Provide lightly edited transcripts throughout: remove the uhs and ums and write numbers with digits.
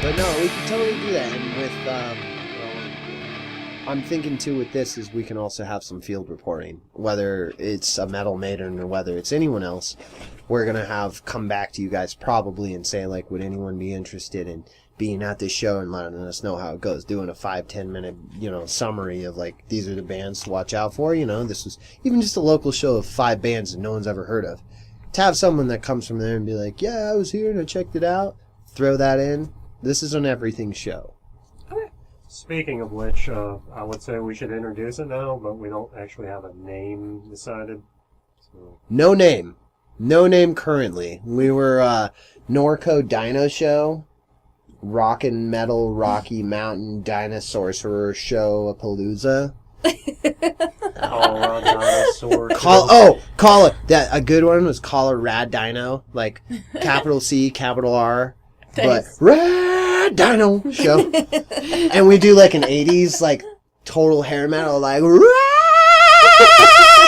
But no, we can totally do that. And with, I'm thinking too with this is we can also have some field reporting, whether it's a Metal Maiden or whether it's anyone else. We're going to have come back to you guys probably and say, like, would anyone be interested in being at this show and letting us know how it goes, doing a 5-10 minute, summary of, like, these are the bands to watch out for. This was even just a local show of 5 bands that no one's ever heard of. To have someone that comes from there and be like, yeah, I was here and I checked it out, throw that in. This is an everything show. Okay. Speaking of which, I would say we should introduce it now, but we don't actually have a name decided. So. No name. No name currently. We were Norco Dino Show, Rockin' Metal Rocky Mountain Dinosaur Show Palooza. Dinosaur. Call it that. A good one was Call a Rad Dino, like capital C, capital R, but Rad Dino Show. And we do like an 80s like total hair metal, like Rad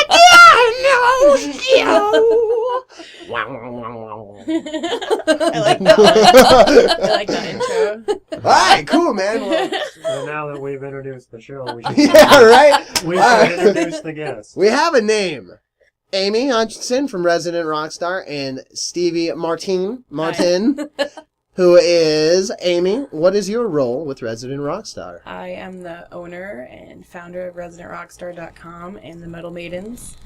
Dino Show. I like that one. I like that intro. Alright, cool, man. Well, now that we've introduced the show, we should, we should introduce the guests. We have a name. Amy Hutchinson from Resident Rockstar and Stevie Martin, who is... Amy, what is your role with Resident Rockstar? I am the owner and founder of ResidentRockstar.com and the Metal Maidens.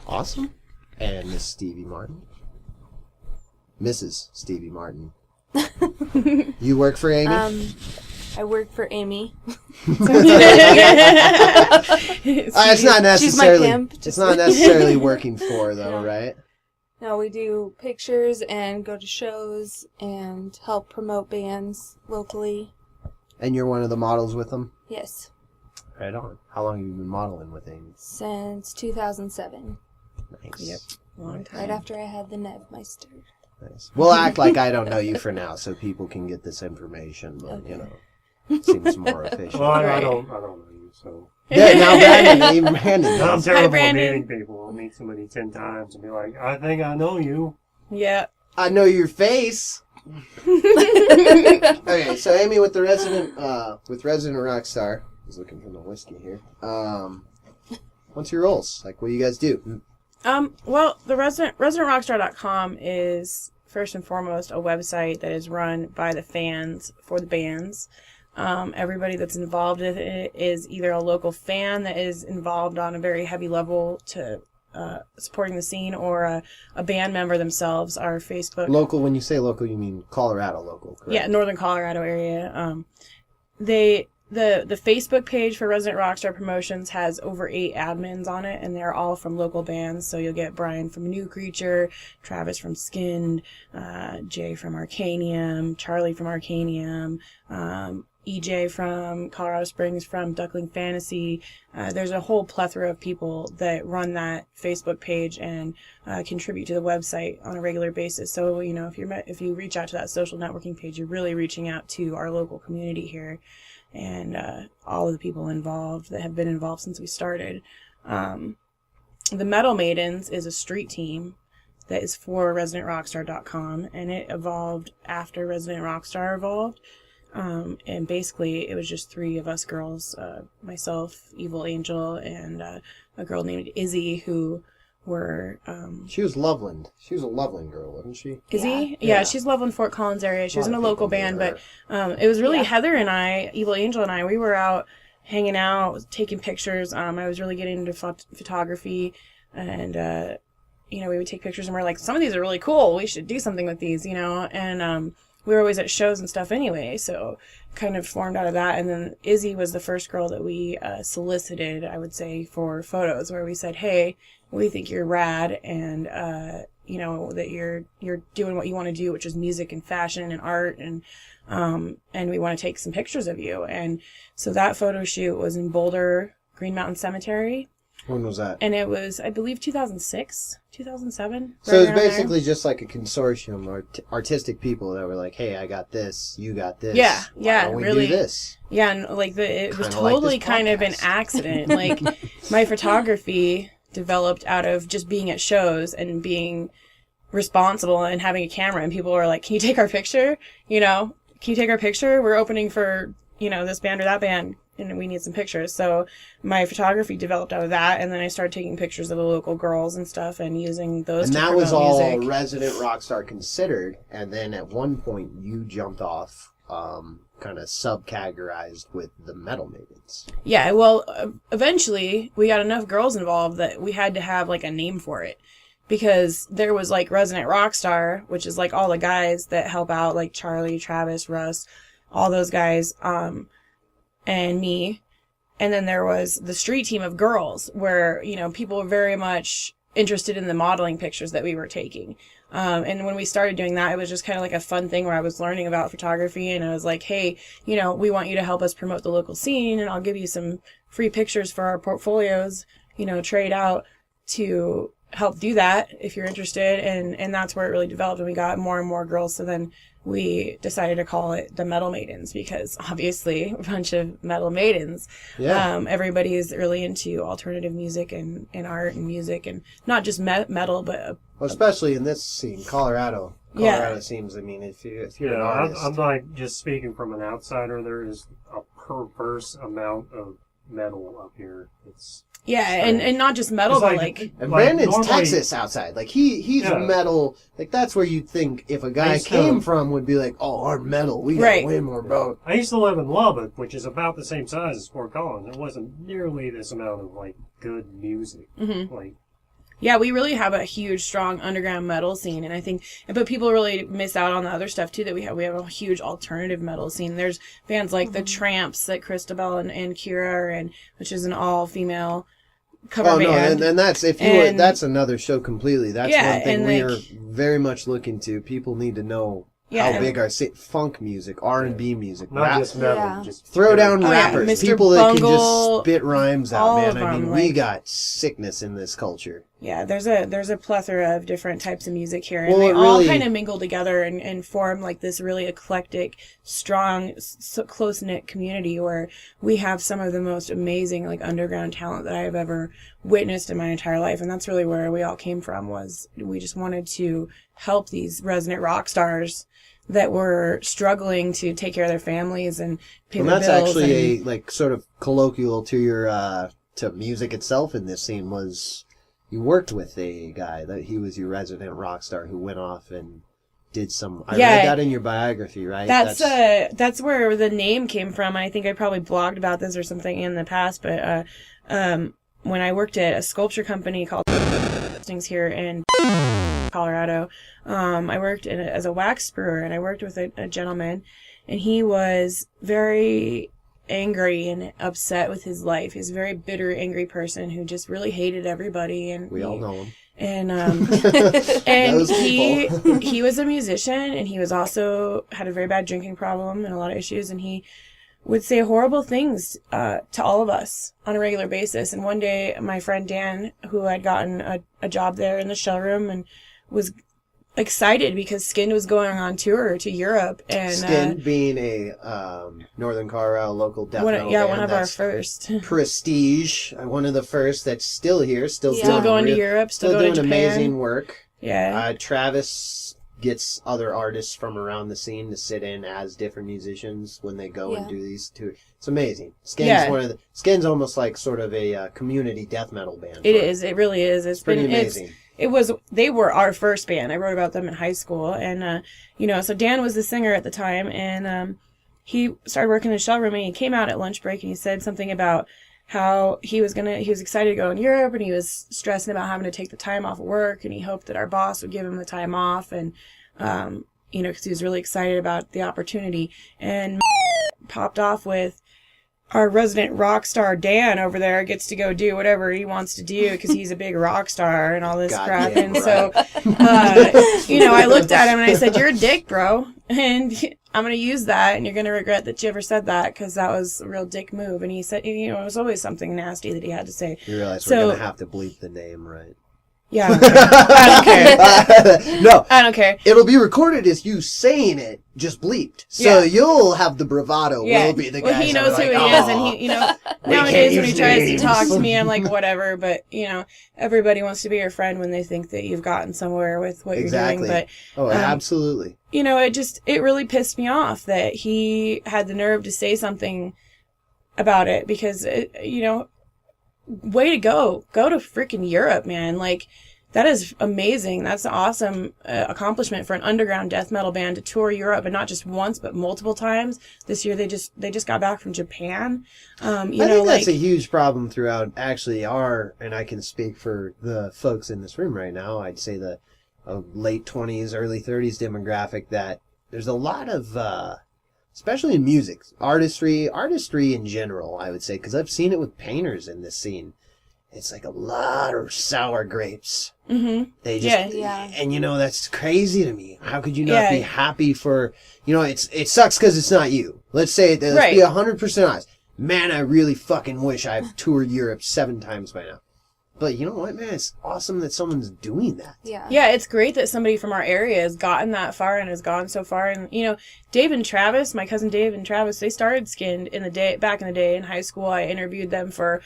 Awesome. And Miss Stevie Martin. Mrs. Stevie Martin. You work for Amy? I work for Amy. It's not necessarily. She's my pimp. It's not necessarily working for though, right? No, we do pictures and go to shows and help promote bands locally. And you're one of the models with them? Yes. Right on. How long have you been modeling with Amy? Since 2007. Nice. Yep. Long time. Right after I had the Nevmeister. Nice. We'll act like I don't know you for now so people can get this information, but, it seems more official. Well, I don't know you, so... Yeah, now Brandon. No, I'm terrible at Brandon. meeting people. I'll meet somebody 10 times and be like, I think I know you. Yeah. I know your face. Okay, so Amy with Resident Rockstar. I was looking for the whiskey here. What's your roles? Like, what do you guys do? Well, the ResidentRockstar.com is first and foremost a website that is run by the fans for the bands. Everybody that's involved in it is either a local fan that is involved on a very heavy level to supporting the scene, or a band member themselves. Our Facebook Local. When you say local, you mean Colorado local, correct? Yeah, Northern Colorado area. The Facebook page for Resident Rockstar Promotions has over 8 admins on it, and they're all from local bands. So you'll get Brian from New Creature, Travis from Skinned, Jay from Arcanium, Charlie from Arcanium, EJ from Colorado Springs from Duckling Fantasy. There's a whole plethora of people that run that Facebook page and contribute to the website on a regular basis. So, if you reach out to that social networking page, you're really reaching out to our local community here. And all of the people involved that have been involved since we started. The Metal Maidens is a street team that is for ResidentRockstar.com, and it evolved after Resident Rockstar evolved. And basically, it was just 3 of us girls, myself, Evil Angel, and a girl named Izzy, who were... She was Loveland. She was a Loveland girl, wasn't she? Izzy? Yeah, she's Loveland, Fort Collins area. She was in a local band, but it was really Heather and I, Evil Angel and I, we were out hanging out, taking pictures. I was really getting into photography, and, we would take pictures, and we're like, some of these are really cool. We should do something with these, and we were always at shows and stuff anyway, so kind of formed out of that. And then Izzy was the first girl that we solicited, I would say, for photos, where we said, hey, we think you're rad, and that you're doing what you want to do, which is music and fashion and art, and we want to take some pictures of you. And so that photo shoot was in Boulder, Green Mountain Cemetery. When was that? And it was, I believe, 2006, 2007. So it was basically just like a consortium or artistic people that were like, hey, I got this, you got this. Yeah, Why don't we really. Do this? Yeah, and it was Kinda like totally this kind of an podcast. accident. Like, my photography developed out of just being at shows and being responsible and having a camera, and people were like, can you take our picture? can you take our picture? We're opening for, this band or that band, and we need some pictures. So my photography developed out of that, and then I started taking pictures of the local girls and stuff and using those And to that was promote all music. Resident Rockstar considered, and then at one point you jumped off, kind of subcategorized with the Metal Maidens. Yeah, well, eventually we got enough girls involved that we had to have like a name for it. Because there was like Resident Rockstar, which is like all the guys that help out, like Charlie, Travis, Russ, all those guys, and me. And then there was the street team of girls where, people were very much interested in the modeling pictures that we were taking. And when we started doing that, it was just kind of like a fun thing where I was learning about photography, and I was like, hey, we want you to help us promote the local scene, and I'll give you some free pictures for our portfolios, trade out to help do that if you're interested. And that's where it really developed, and we got more and more girls. So then we decided to call it the Metal Maidens, because obviously a bunch of metal maidens. Yeah. Everybody is really into alternative music and art and music, and not just metal, but Well, especially in this scene, Colorado. Colorado seems, if you're an artist. I'm like just speaking from an outsider. There is a perverse amount of metal up here. It's and not just metal, but and Brandon's normally, Texas outside. Like he's metal. Like that's where you'd think if a guy came from would be like, oh, our metal, we got way more, bro. I used to live in Lubbock, which is about the same size as Fort Collins. It wasn't nearly this amount of like good music. Mm-hmm. Like, yeah, we really have a huge, strong underground metal scene, and I think, but people really miss out on the other stuff too that we have. We have a huge alternative metal scene. There's bands like the Tramps that Christabel and Kira are in, which is an all-female cover band. And that's that's another show completely. That's one thing we are very much looking to. People need to know how big our funk music, R&B music, not just metal, just throw down rappers, Mr. people Bungle, that can just spit rhymes out, man. I mean, we like, got sickness in this culture. Yeah, there's a plethora of different types of music here, and Well, they it all really kind of mingle together and form like this really eclectic, strong, close-knit community where we have some of the most amazing like underground talent that I have ever witnessed in my entire life. And that's really where we all came from, was we just wanted to help these resident rock stars that were struggling to take care of their families and pay their bills. And that's actually a like sort of colloquial to your to music itself in this scene. Was you worked with a guy that he was your resident rock star who went off and did some. I read that in your biography, right? That's where the name came from. I think I probably blogged about this or something in the past, but when I worked at a sculpture company called here in Colorado, I worked as a wax brewer, and I worked with a gentleman, and he was very angry and upset with his life. He's a very bitter, angry person who just really hated everybody, and we all know him. And and he was a musician, and he was also had a very bad drinking problem and a lot of issues, and he would say horrible things to all of us on a regular basis. And one day, my friend Dan, who had gotten a job there in the showroom and was excited because Skin was going on tour to Europe. And Skin being a Northern Colorado local death metal band. One of our first. Prestige, one of the first that's still here, still going to Europe, still going to Japan. Amazing work. Yeah. Travis gets other artists from around the scene to sit in as different musicians when they go and do these tours. It's amazing. Skin's almost like sort of a community death metal band. It is. It really is. It's pretty amazing. They were our first band. I wrote about them in high school, and so Dan was the singer at the time, and he started working in the shell room, and he came out at lunch break, and he said something about how he was excited to go in Europe, and he was stressing about having to take the time off of work, and he hoped that our boss would give him the time off, and because he was really excited about the opportunity, and popped off with, our resident rock star Dan over there gets to go do whatever he wants to do because he's a big rock star and all this crap. And so, I looked at him and I said, "You're a dick, bro. And I'm going to use that. And you're going to regret that you ever said that because that was a real dick move." And he said, it was always something nasty that he had to say. You realize we're going to have to bleep the name, right? Yeah, I don't care. I don't care. No. I don't care. It'll be recorded as you saying it, just bleeped. So you'll have the bravado. Yeah. We'll be the guys. Well, he that knows are who like, he is, "Aw." and he, We nowadays can't when he use tries names. to talk to me, I'm like, whatever. But everybody wants to be your friend when they think that you've gotten somewhere with what Exactly. you're doing. But Absolutely. it really pissed me off that he had the nerve to say something about it because way to go to freaking Europe, man. Like, that is amazing. That's an awesome accomplishment for an underground death metal band to tour Europe, and not just once but multiple times. This year they just got back from Japan. I think that's a huge problem throughout actually and I can speak for the folks in this room right now, I'd say the late 20s, early 30s demographic, that there's a lot of especially in music, artistry in general, I would say, because I've seen it with painters in this scene. It's like a lot of sour grapes. Mm-hmm. They just, and that's crazy to me. How could you not be happy for, it sucks because it's not you. Let's say, let's be 100% honest. Man, I really fucking wish I've toured Europe 7 times by now. But you know what, man? It's awesome that someone's doing that. Yeah. Yeah, it's great that somebody from our area has gotten that far and has gone so far. And, Dave and Travis, my cousin Dave and Travis, they started Skinned back in the day in high school. I interviewed them for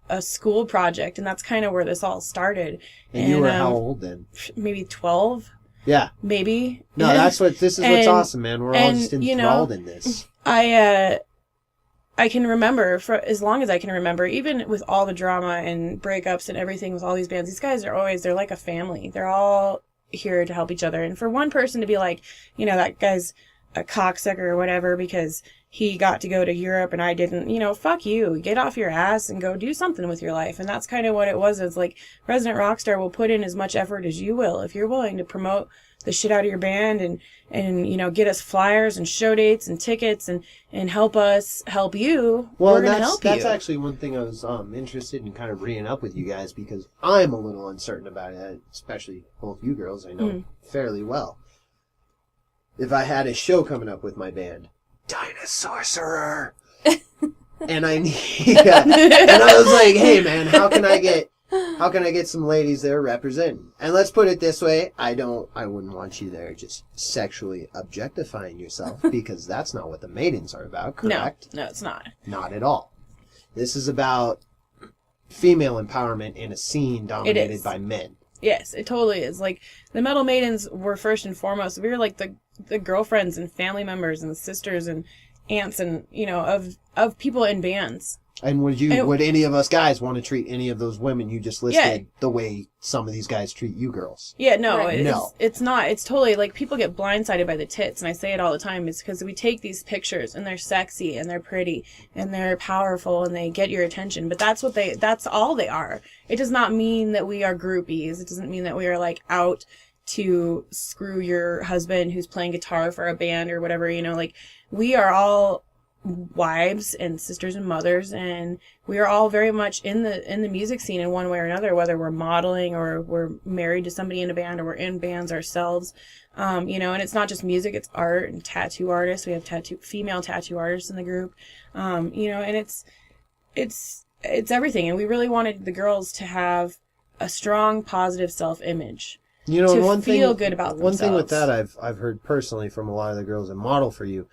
a school project, and that's kind of where this all started. And you were how old then? Maybe 12. Yeah. Maybe. No, this is what's awesome, man. We're all just enthralled in this. I can remember, for as long as I can remember, even with all the drama and breakups and everything with all these bands, these guys they're like a family. They're all here to help each other. And for one person to be like, that guy's a cocksucker or whatever because he got to go to Europe and I didn't, fuck you. Get off your ass and go do something with your life. And that's kind of what it was. It's like Resident Rockstar will put in as much effort as you will. If you're willing to promote the shit out of your band and get us flyers and show dates and tickets and help us help you, we're going to help you. That's actually one thing I was interested in kind of bringing up with you guys, because I'm a little uncertain about it, especially both you girls I know fairly well. If I had a show coming up with my band, Dinosaur, and I was like, hey man, how can I get some ladies there representing? And let's put it this way, I wouldn't want you there just sexually objectifying yourself, because that's not what the Maidens are about, correct? No, it's not. Not at all. This is about female empowerment in a scene dominated by men. Yes, it totally is. Like, the Metal Maidens were first and foremost, we were like the girlfriends and family members and sisters and aunts and, of people in bands. And would any of us guys want to treat any of those women you just listed the way some of these guys treat you girls? Yeah, no, right. It's not. It's totally, like, people get blindsided by the tits, and I say it all the time. It's because we take these pictures, and they're sexy, and they're pretty, and they're powerful, and they get your attention. But that's all they are. It does not mean that we are groupies. It doesn't mean that we are, like, out to screw your husband who's playing guitar for a band or whatever, like, we are all wives and sisters and mothers, and we are all very much in the music scene in one way or another, whether we're modeling or we're married to somebody in a band or we're in bands ourselves, and it's not just music, it's art and tattoo artists. We have female tattoo artists in the group, and it's everything, and we really wanted the girls to have a strong positive self-image, to feel good about themselves. One thing with that I've heard personally from a lot of the girls that model for you,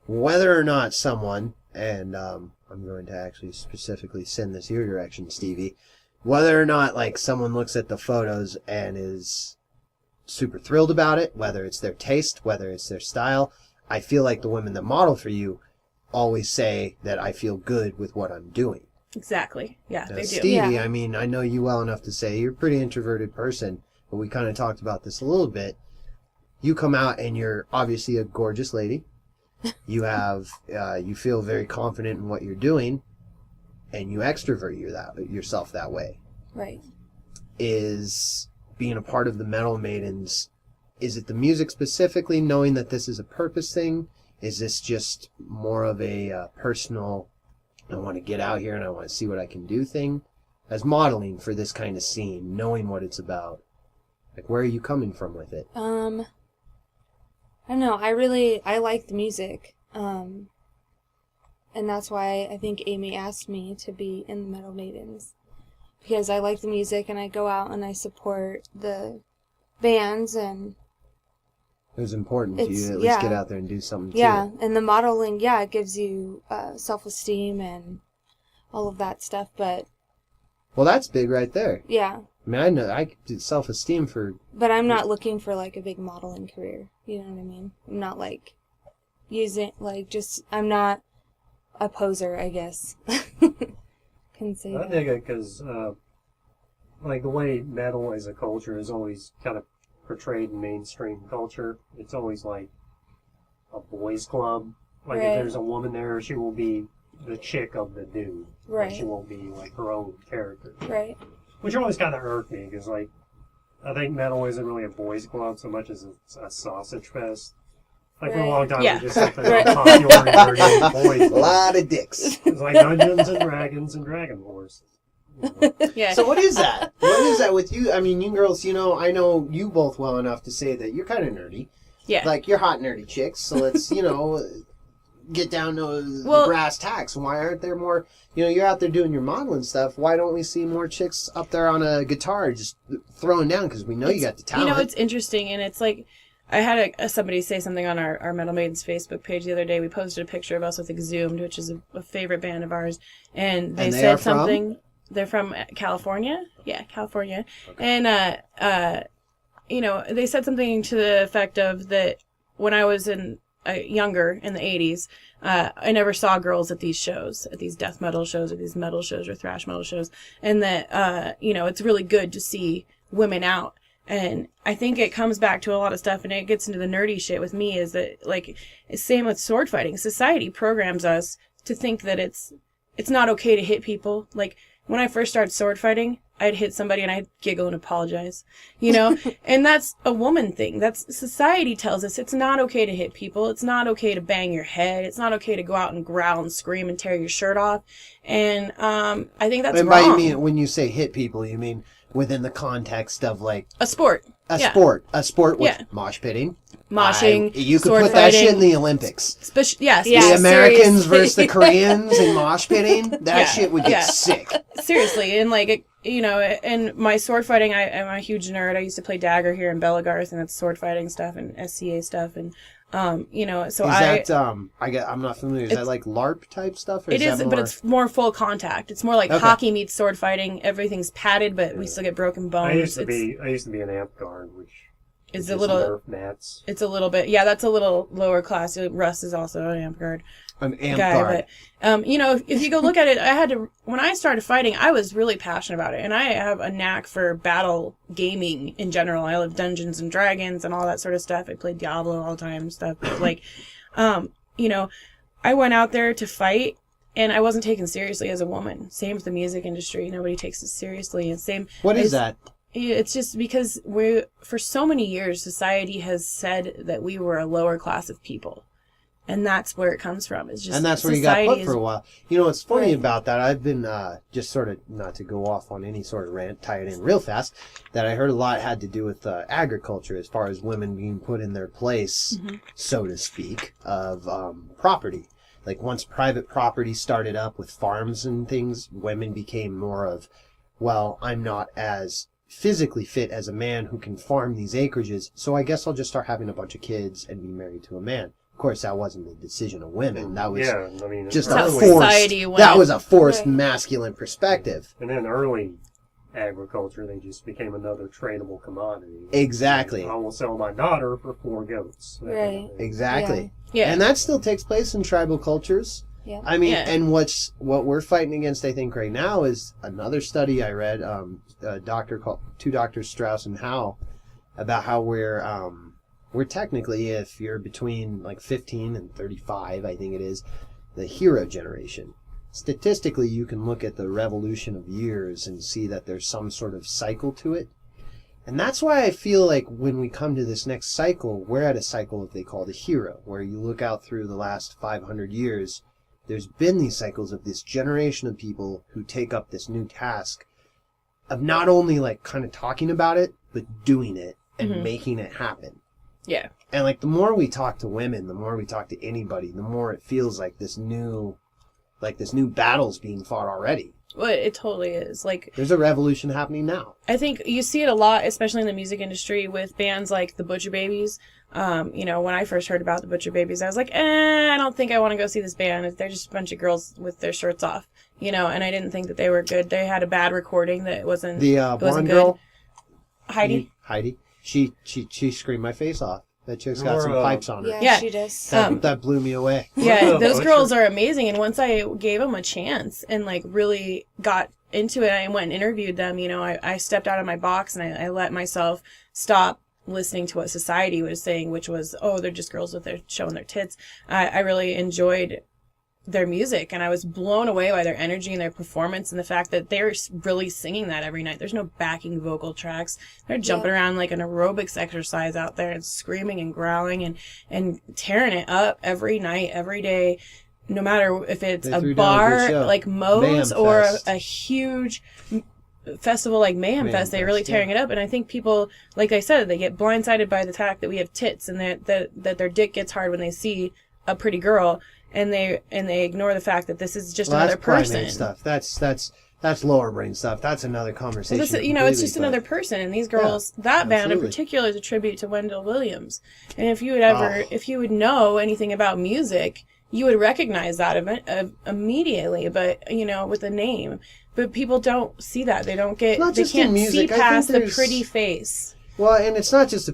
whether or not someone, and I'm going to actually specifically send this your direction, Stevie, whether or not, like, someone looks at the photos and is super thrilled about it, whether it's their taste, whether it's their style, I feel like the women that model for you always say that I feel good with what I'm doing. Exactly. Yeah, they do. Stevie, I mean, I know you well enough to say you're a pretty introverted person, but we kind of talked about this a little bit. You come out and you're obviously a gorgeous lady. You have, you feel very confident in what you're doing, and you extrovert yourself that way. Right. Is being a part of the Metal Maidens, is it the music specifically, knowing that this is a purpose thing? Is this just more of a personal, I want to get out here and I want to see what I can do thing? As modeling for this kind of scene, knowing what it's about, like, where are you coming from with it? I don't know. I like the music. And that's why I think Amy asked me to be in the Metal Maidens. because I like the music and I go out and I support the bands, and It was important to you It's- to at least yeah. get out there and do something yeah, too. and the modeling, yeah, it gives you self-esteem and all of that stuff, but Well, that's big right there. yeah, I mean, I know I did self-esteem for... but I'm not looking for like a big modeling career, you know what I mean? I'm not like using, like, just, I'm not a poser, I guess. Can say I that. dig it because, like, the way metal as a culture is always kind of portrayed in mainstream culture, it's always like a boys' club. Like, Right. if there's a woman there, she will be the chick of the dude. Right. She won't be, like, her own character. Right. Which always kind of irked me because, like, I think metal isn't really a boys' club so much as it's a sausage fest. Like, for a Right. long time, Yeah. it just something Right. popular and nerdy boys' A club. lot of dicks. It's like Dungeons and Dragons and Dragon Wars. You know? Yeah. So what is that? What is that with you? I mean, you girls, I know you both well enough to say that you're kind of nerdy. Yeah. Like, you're hot nerdy chicks, so let's, get down to the Well- brass tacks. Why aren't there more, you're out there doing your modeling stuff. Why don't we see more chicks up there on a guitar just throwing down? Because we know you got the talent. It's interesting, and it's like, I had somebody say something on our Metal Maidens Facebook page the other day. We posted a picture of us with Exhumed, which is a favorite band of ours, and they And they said are from? something. They're from California. Yeah, California. Okay. And, they said something to the effect of that when I was younger in the 80s, I never saw girls at these shows, at these death metal shows, or these metal shows, or thrash metal shows, and that, it's really good to see women out. And I think it comes back to a lot of stuff, and it gets into the nerdy shit with me, is that, like, it's same with sword fighting. Society programs us to think that it's not okay to hit people. Like, when I first started sword fighting, I'd hit somebody and I'd giggle and apologize, and that's a woman thing. That's society tells us it's not okay to hit people. It's not okay to bang your head. It's not okay to go out and growl and scream and tear your shirt off. And I think that's and by wrong. you mean, when you say hit people, you mean within the context of, like, A sport. a Yeah. sport with Yeah. mosh pitting. Moshing, You could sword put that shit in fighting. the Olympics. Yeah, The Americans seriously. versus the Koreans in mosh pitting. That Yeah, shit would get yeah. sick. Seriously, and like, and my sword fighting, I'm a huge nerd. I used to play Dagger here in Belagarth, and it's sword fighting stuff and SCA stuff, and so Is that I'm not familiar. Is that like LARP type stuff? Or it is, that but more... it's more full contact. It's more like Okay. hockey meets sword fighting. Everything's padded, but we still get broken bones. I used to be an amp guard, which It's is a just little. Nerf mats. It's a little bit. Yeah, that's a little lower class. Russ is also an amp guard. an amp guy, guard. but if you go look at it, when I started fighting, I was really passionate about it, and I have a knack for battle gaming in general. I love Dungeons and Dragons and all that sort of stuff. I played Diablo all the time and stuff, but like, I went out there to fight, and I wasn't taken seriously as a woman. Same with the music industry; nobody takes it seriously. And same. What is that? It's just because for so many years, society has said that we were a lower class of people. And that's where it comes from. It's just And that's where you got society put for a while. What's funny Right. about that, I've been just sort of, not to go off on any sort of rant, tie it in real fast, that I heard a lot had to do with agriculture as far as women being put in their place, so to speak, of property. Like once private property started up with farms and things, women became more of, well, I'm not as physically fit as a man who can farm these acreages, so I guess I'll just start having a bunch of kids and be married to a man. Of course, that wasn't the decision of women. That was just a That's how forced. society went. That was a forced Right. masculine perspective. And then early agriculture, they just became another tradable commodity. Exactly. I will sell my daughter for 4 goats. that kind of Right. thing. Exactly. Yeah. And that still takes place in tribal cultures. Yeah. I mean, Yeah. and what we're fighting against, I think, right now is another study I read, two doctors, Strauss and Howe, about how we're technically, if you're between like 15 and 35, I think it is, the hero generation. Statistically, you can look at the revolution of years and see that there's some sort of cycle to it. And that's why I feel like when we come to this next cycle, we're at a cycle of they call the hero, where you look out through the last 500 years, there's been these cycles of this generation of people who take up this new task of not only like kind of talking about it, but doing it and making it happen. Yeah. And like the more we talk to women, the more we talk to anybody, the more it feels like this new, like this new battle's being fought already. Well, it totally is. Like, There's a revolution happening now. I think you see it a lot, especially in the music industry, with bands like the Butcher Babies. You know, when I first heard about the Butcher Babies, I was like, I don't think I want to go see this band. They're just a bunch of girls with their shirts off, you know, and I didn't think that they were good. They had a bad recording that wasn't The it wasn't blonde good. girl, Heidi. Heidi, she screamed my face off. That chick's got some pipes on her. Yeah. She does. That blew me away. Yeah, those Butcher. girls are amazing. And once I gave them a chance and like really got into it, I went and interviewed them. You know, I stepped out of my box and I let myself stop listening to what society was saying, which was, oh, they're just girls with their showing their tits. I really enjoyed their music, and I was blown away by their energy and their performance and the fact that they're really singing that every night. There's no backing vocal tracks. They're jumping around like an aerobics exercise out there and screaming and growling and tearing it up every night, every day, no matter if it's They a threw down a good bar show. like Moe's Mayhem or Fest. a huge festival like Mayhem Fest. They're really Fest, tearing it up. And I think people, like I said, they get blindsided by the fact that we have tits and that their dick gets hard when they see a pretty girl. And they ignore the fact that this is just another that's primate person. stuff. That's lower brain stuff. That's another conversation. Well, you know, it's just completely, another person. And these girls, that band in absolutely. particular, is a tribute to Wendell Williams. And if you would know anything about music, you would recognize that immediately. But you know, with a name, but people don't see that. They don't get. Not They just in can't music. see I think past the there's- pretty face. Well, and it's not just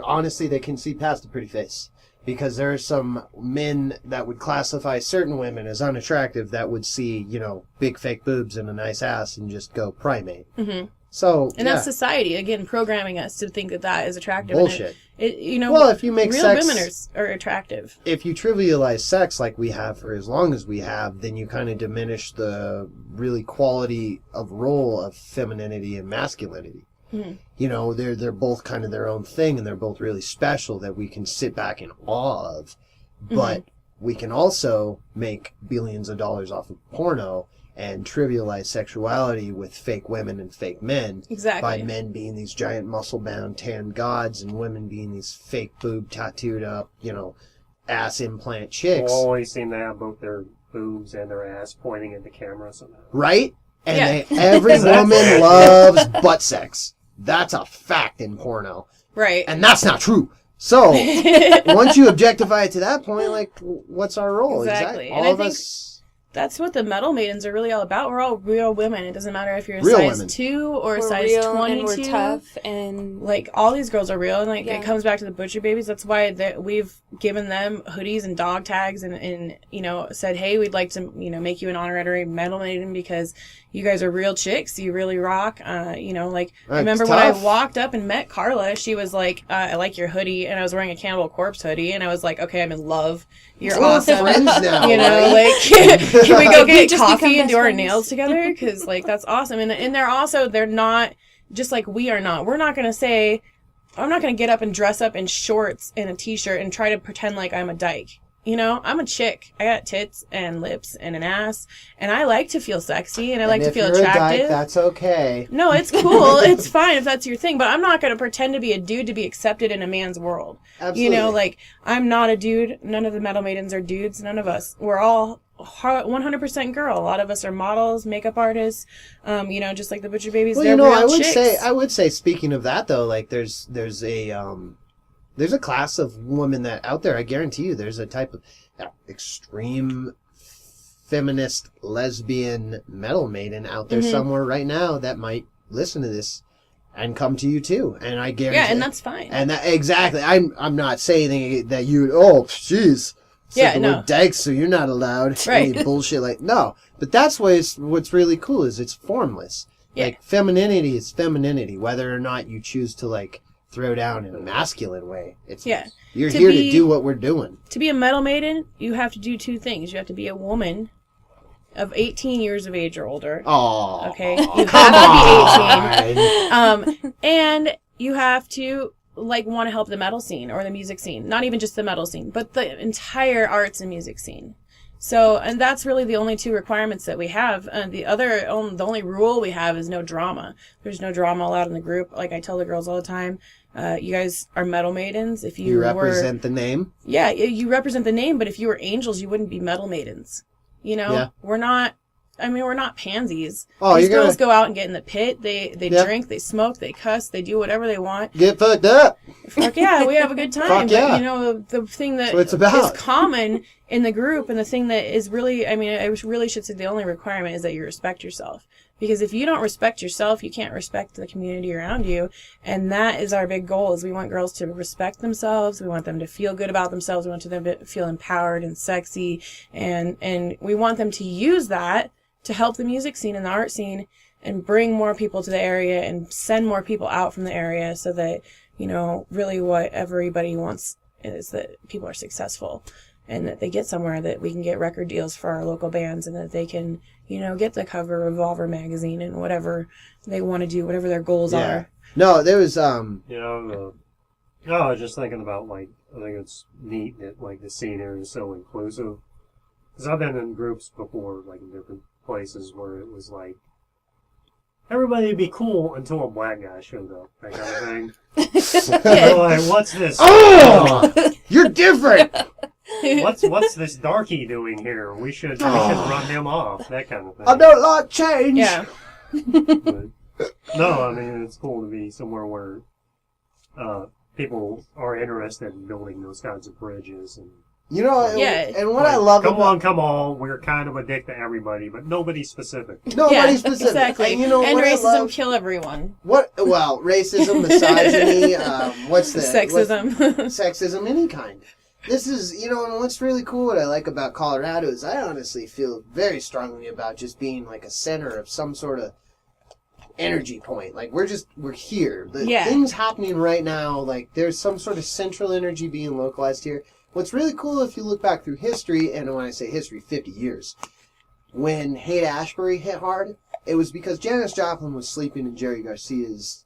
honestly, they can see past the pretty face. Because there are some men that would classify certain women as unattractive that would see, you know, big fake boobs and a nice ass and just go primate. Mm-hmm. So, And that's society, again, programming us to think that that is attractive. bullshit. And you know, Well, if you make real sex, women are attractive. if you trivialize sex like we have for as long as we have, then you kind of diminish the really quality of role of femininity and masculinity. Mm-hmm. You know, they're both kind of their own thing, and they're both really special that we can sit back in awe of. But we can also make billions of dollars off of porno and trivialize sexuality with fake women and fake men. Exactly. By men being these giant muscle-bound tan gods and women being these fake boob tattooed up, you know, ass implant chicks. Who always seem to have both their boobs and their ass pointing at the camera somehow. Right? And Yeah. every woman loves butt sex. That's a fact in porno. Right. And that's not true. So, once you objectify it to that point, like, what's our role? Exactly. All And I of think us. that's what the metal maidens are really all about. We're all real women. It doesn't matter if you're a Real size women. 2 or a We're size real 22. and we're tough and Like, all these girls are real. And, like, Yeah. it comes back to the Butcher Babies. That's why we've given them hoodies and dog tags and, you know, said, hey, we'd like to, you know, make you an honorary metal maiden because you guys are real chicks. You really rock. You know, like, I That's remember when I tough. walked up and met Carla, she was like, I like your hoodie. And I was wearing a Cannibal Corpse hoodie. And I was like, okay, I'm in love. You're We're awesome. friends now, You know, right? like, can we go We get just become coffee and best do our friends. nails together? Because, like, that's awesome. And they're not, just like we are not. We're not going to say, I'm not going to get up and dress up in shorts and a t-shirt and try to pretend like I'm a dyke. You know, I'm a chick. I got tits and lips and an ass, and I like to feel sexy and I like to feel if you're attractive. a dyke, that's okay. No, it's cool. It's fine if that's your thing, but I'm not going to pretend to be a dude to be accepted in a man's world. Absolutely. You know, like, I'm not a dude. None of the metal maidens are dudes. None of us. We're all 100% girl. A lot of us are models, makeup artists, you know, just like the Butcher Babies. Well, They're you know, real chicks. I would say, speaking of that though, like, there's a class of women that out there. I guarantee you, there's a type of extreme feminist lesbian metal maiden out there somewhere right now that might listen to this and come to you too. And I guarantee, Yeah, and that's fine. And that, exactly, I'm not saying that you. Oh, jeez. Yeah, We're no. dykes, so you're not allowed. Right. Any bullshit like no. But that's what's really cool is it's formless. Yeah. Like, femininity is femininity, whether or not you choose to, like, throw down in a masculine way. It's Yeah. You're To here be- to do what we're doing. To be a metal maiden, you have to do two things. You have to be a woman of 18 years of age or older. Oh, Okay? You have to be 18. And you have to, like, want to help the metal scene or the music scene. Not even just the metal scene, but the entire arts and music scene. So, and that's really the only two requirements that we have. The only rule we have is no drama. There's no drama allowed in the group. Like I tell the girls all the time, you guys are metal maidens. If You represent the name. Yeah, you represent the name, but if you were angels, you wouldn't be metal maidens. You know, Yeah. we're not pansies. Oh, These you're girls gonna go out and get in the pit. They Yeah. drink, they smoke, they cuss, they do whatever they want. get fucked up. Fuck yeah, we have a good time. Fuck yeah. But, you know, the thing that That's what it's about. is common in the group, and the thing that is really, I mean, I really should say the only requirement is that you respect yourself. Because if you don't respect yourself, you can't respect the community around you. And that is our big goal, is we want girls to respect themselves. We want them to feel good about themselves. We want them to feel empowered and sexy. And we want them to use that to help the music scene and the art scene and bring more people to the area and send more people out from the area, so that, you know, really what everybody wants is that people are successful and that they get somewhere, that we can get record deals for our local bands, and that they can, you know, get the cover of Revolver magazine and whatever they want to do, whatever their goals are. No, there was You know, I was just thinking about, like, I think it's neat that, like, the scene here is so inclusive. Because I've been in groups before, like, in different places where it was like, everybody would be cool until a black guy showed up, that kind of thing. They're like, what's this? Oh, you're different. What's this darky doing here? We should run him off, that kind of thing. I don't like change. Yeah. But, no, I mean, it's cool to be somewhere where people are interested in building those kinds of bridges. And You know, Yeah. and what like, I love come on, we're kind of a dick to everybody, but nobody specific. nobody Yeah, specific. exactly. And you know and what racism I love? kill everyone. Well, racism, misogyny, what's the Sexism. sexism, any kind. This is, you know, and what's really cool, what I like about Colorado is I honestly feel very strongly about just being like a center of some sort of energy point. Like, we're here. The Yeah. things happening right now, like, there's some sort of central energy being localized here. What's really cool, if you look back through history, and when I say history, 50 years, when Haight-Ashbury hit hard, it was because Janis Joplin was sleeping in Jerry Garcia's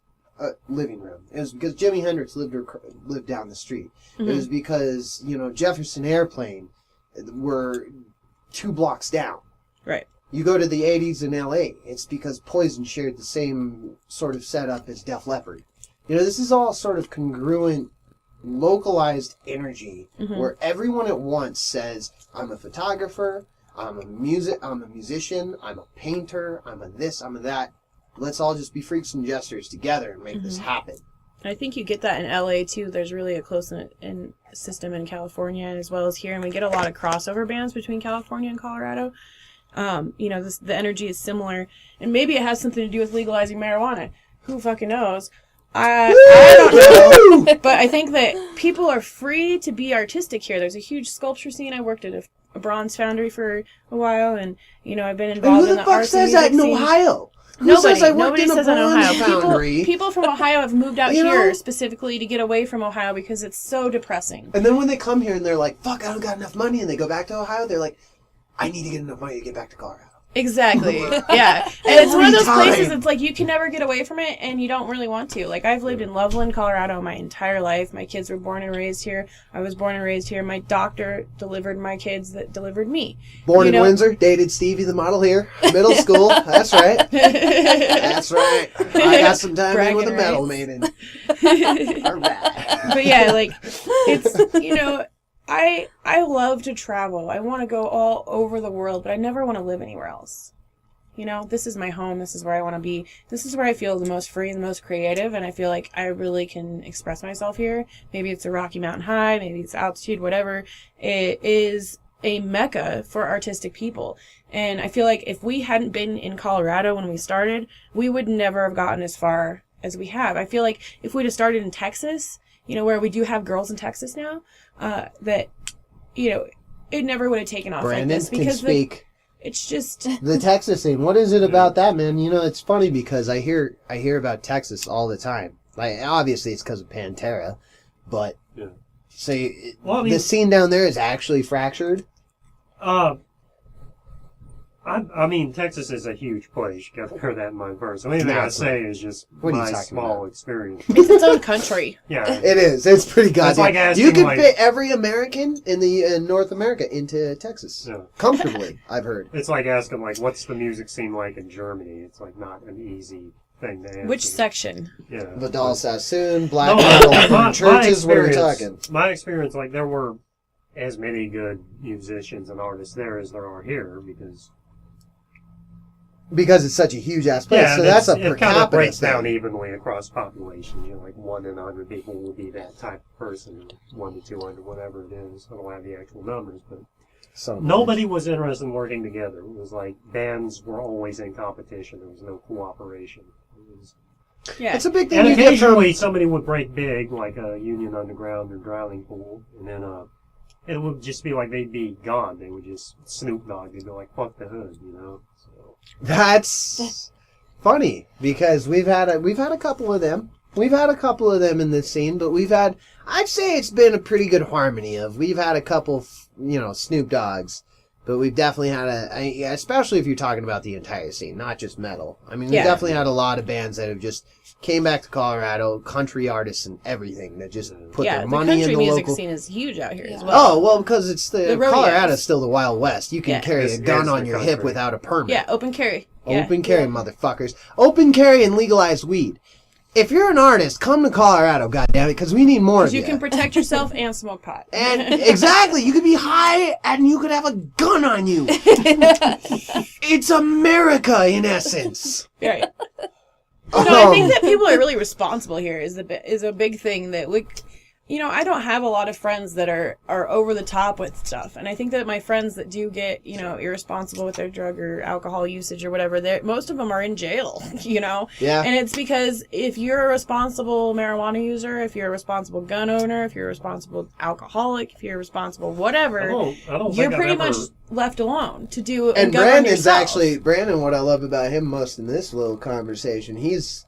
living room. It was because Jimi Hendrix lived down the street. Mm-hmm. It was because, you know, Jefferson Airplane were 2 blocks down. Right. You go to the 80s in LA, it's because Poison shared the same sort of setup as Def Leppard. You know, this is all sort of congruent, localized energy where everyone at once says, I'm a photographer, I'm a musician, I'm a painter, I'm a this, I'm a that. Let's all just be freaks and jesters together and make this happen. I think you get that in LA too. There's really a close-knit system in California as well as here, and we get a lot of crossover bands between California and Colorado. You know, the energy is similar, and maybe it has something to do with legalizing marijuana. Who fucking knows? I don't know, but I think that people are free to be artistic here. There's a huge sculpture scene. I worked at a bronze foundry for a while, and, you know, I've been And involved who in the the fuck arts and says that music in scene. Ohio? Who Nobody. says I worked Nobody in a says in bronze Ohio. foundry? People from Ohio have moved out You here know? specifically to get away from Ohio because it's so depressing. And then when they come here and they're like, fuck, I don't got enough money, and they go back to Ohio, they're like, I need to get enough money to get back to Colorado. Exactly. Yeah. And it's one of those Every places, time. it's like you can never get away from it and you don't really want to. Like, I've lived in Loveland, Colorado my entire life. My kids were born and raised here. I was born and raised here. My doctor delivered my kids that delivered me. Born You in know? Windsor, dated Stevie the model here. Middle school, that's right. That's right. I got some time in with a Bragging metal rights. maiden. All right. But yeah, like, it's, you know, I love to travel. I want to go all over the world, but I never want to live anywhere else. You know, this is my home. This is where I want to be. This is where I feel the most free and the most creative, and I feel like I really can express myself here. Maybe it's a Rocky Mountain High, maybe it's altitude, whatever. It is a mecca for artistic people. And I feel like if we hadn't been in Colorado when we started, we would never have gotten as far as we have. I feel like if we'd have started in Texas, you know, where we do have girls in Texas now, that, you know, it never would have taken off Brandon like this can because speak. it's just The Texas thing. What is it about that, man? You know, it's funny because I hear about Texas all the time. Like, obviously, it's because of Pantera, but Yeah. say Well, I mean- the scene down there is actually fractured. I mean, Texas is a huge place. You got to bear that in mind first. The only thing I That's say is just What are you my talking small about? experience. it's its own country. Yeah. It is. It's pretty goddamn. like asking, you can like- fit every American in North America into Texas Yeah. comfortably. I've heard. It's like asking, like, what's the music scene like in Germany? It's like not an easy thing to answer. Which section? Yeah. Vidal Sassoon, black No, metal, my churches. What are we experience- talking? My experience, like, there were as many good musicians and artists there as there are here because it's such a huge ass place. So that's a per it kind of capita breaks thing. down evenly across population. You know, like 1 in 100 people will be that type of person, 1 to 200, whatever it is. I don't have the actual numbers, but So nobody was interested in working together. It was like bands were always in competition. There was no cooperation. It was, Yeah. it's a big thing and you get from occasionally somebody would break big, like a Union Underground or Drowning Pool, and then it would just be like they'd be gone. They would just Snoop Dogg. They'd be like, "Fuck the hood," you know. So. That's funny because we've had a couple of them. We've had a couple of them in this scene, but I'd say it's been a pretty good harmony we've had a couple, Snoop Dogs, but we've definitely had especially if you're talking about the entire scene, not just metal. I mean, we've definitely had a lot of bands that have just came back to Colorado, country artists and everything that just put their money in the country music local scene is huge out here as well. Oh, well, because it's The rodeos. Colorado's still the Wild West. You can carry a This gun is on the your hip country. without a permit. Yeah, open carry. Open carry, motherfuckers. Open carry and legalized weed. If you're an artist, come to Colorado, goddammit, because we need more of You can protect yourself and smoke pot. And exactly, you could be high and you could have a gun on you. It's America, in essence. Right. No, I think that people are really responsible here is a big thing that I don't have a lot of friends that are over the top with stuff. And I think that my friends that do get, irresponsible with their drug or alcohol usage or whatever, most of them are in jail, Yeah. And it's because if you're a responsible marijuana user, if you're a responsible gun owner, if you're a responsible alcoholic, if you're a responsible whatever, I don't you're think pretty I've ever, much left alone to do And govern Brandon, yourself. what I love about him most in this little conversation, he's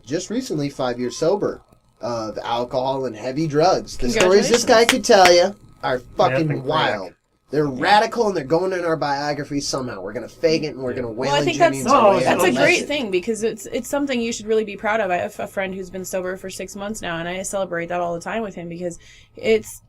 just recently 5 years sober of alcohol and heavy drugs. The stories this guy could tell you are fucking wild. They're radical and they're going in our biographies somehow. We're going to fake it and we're going to wail Well, I and think Jennings that's our way that's out a of great it. thing because it's something you should really be proud of. I have a friend who's been sober for 6 months now, and I celebrate that all the time with him because it's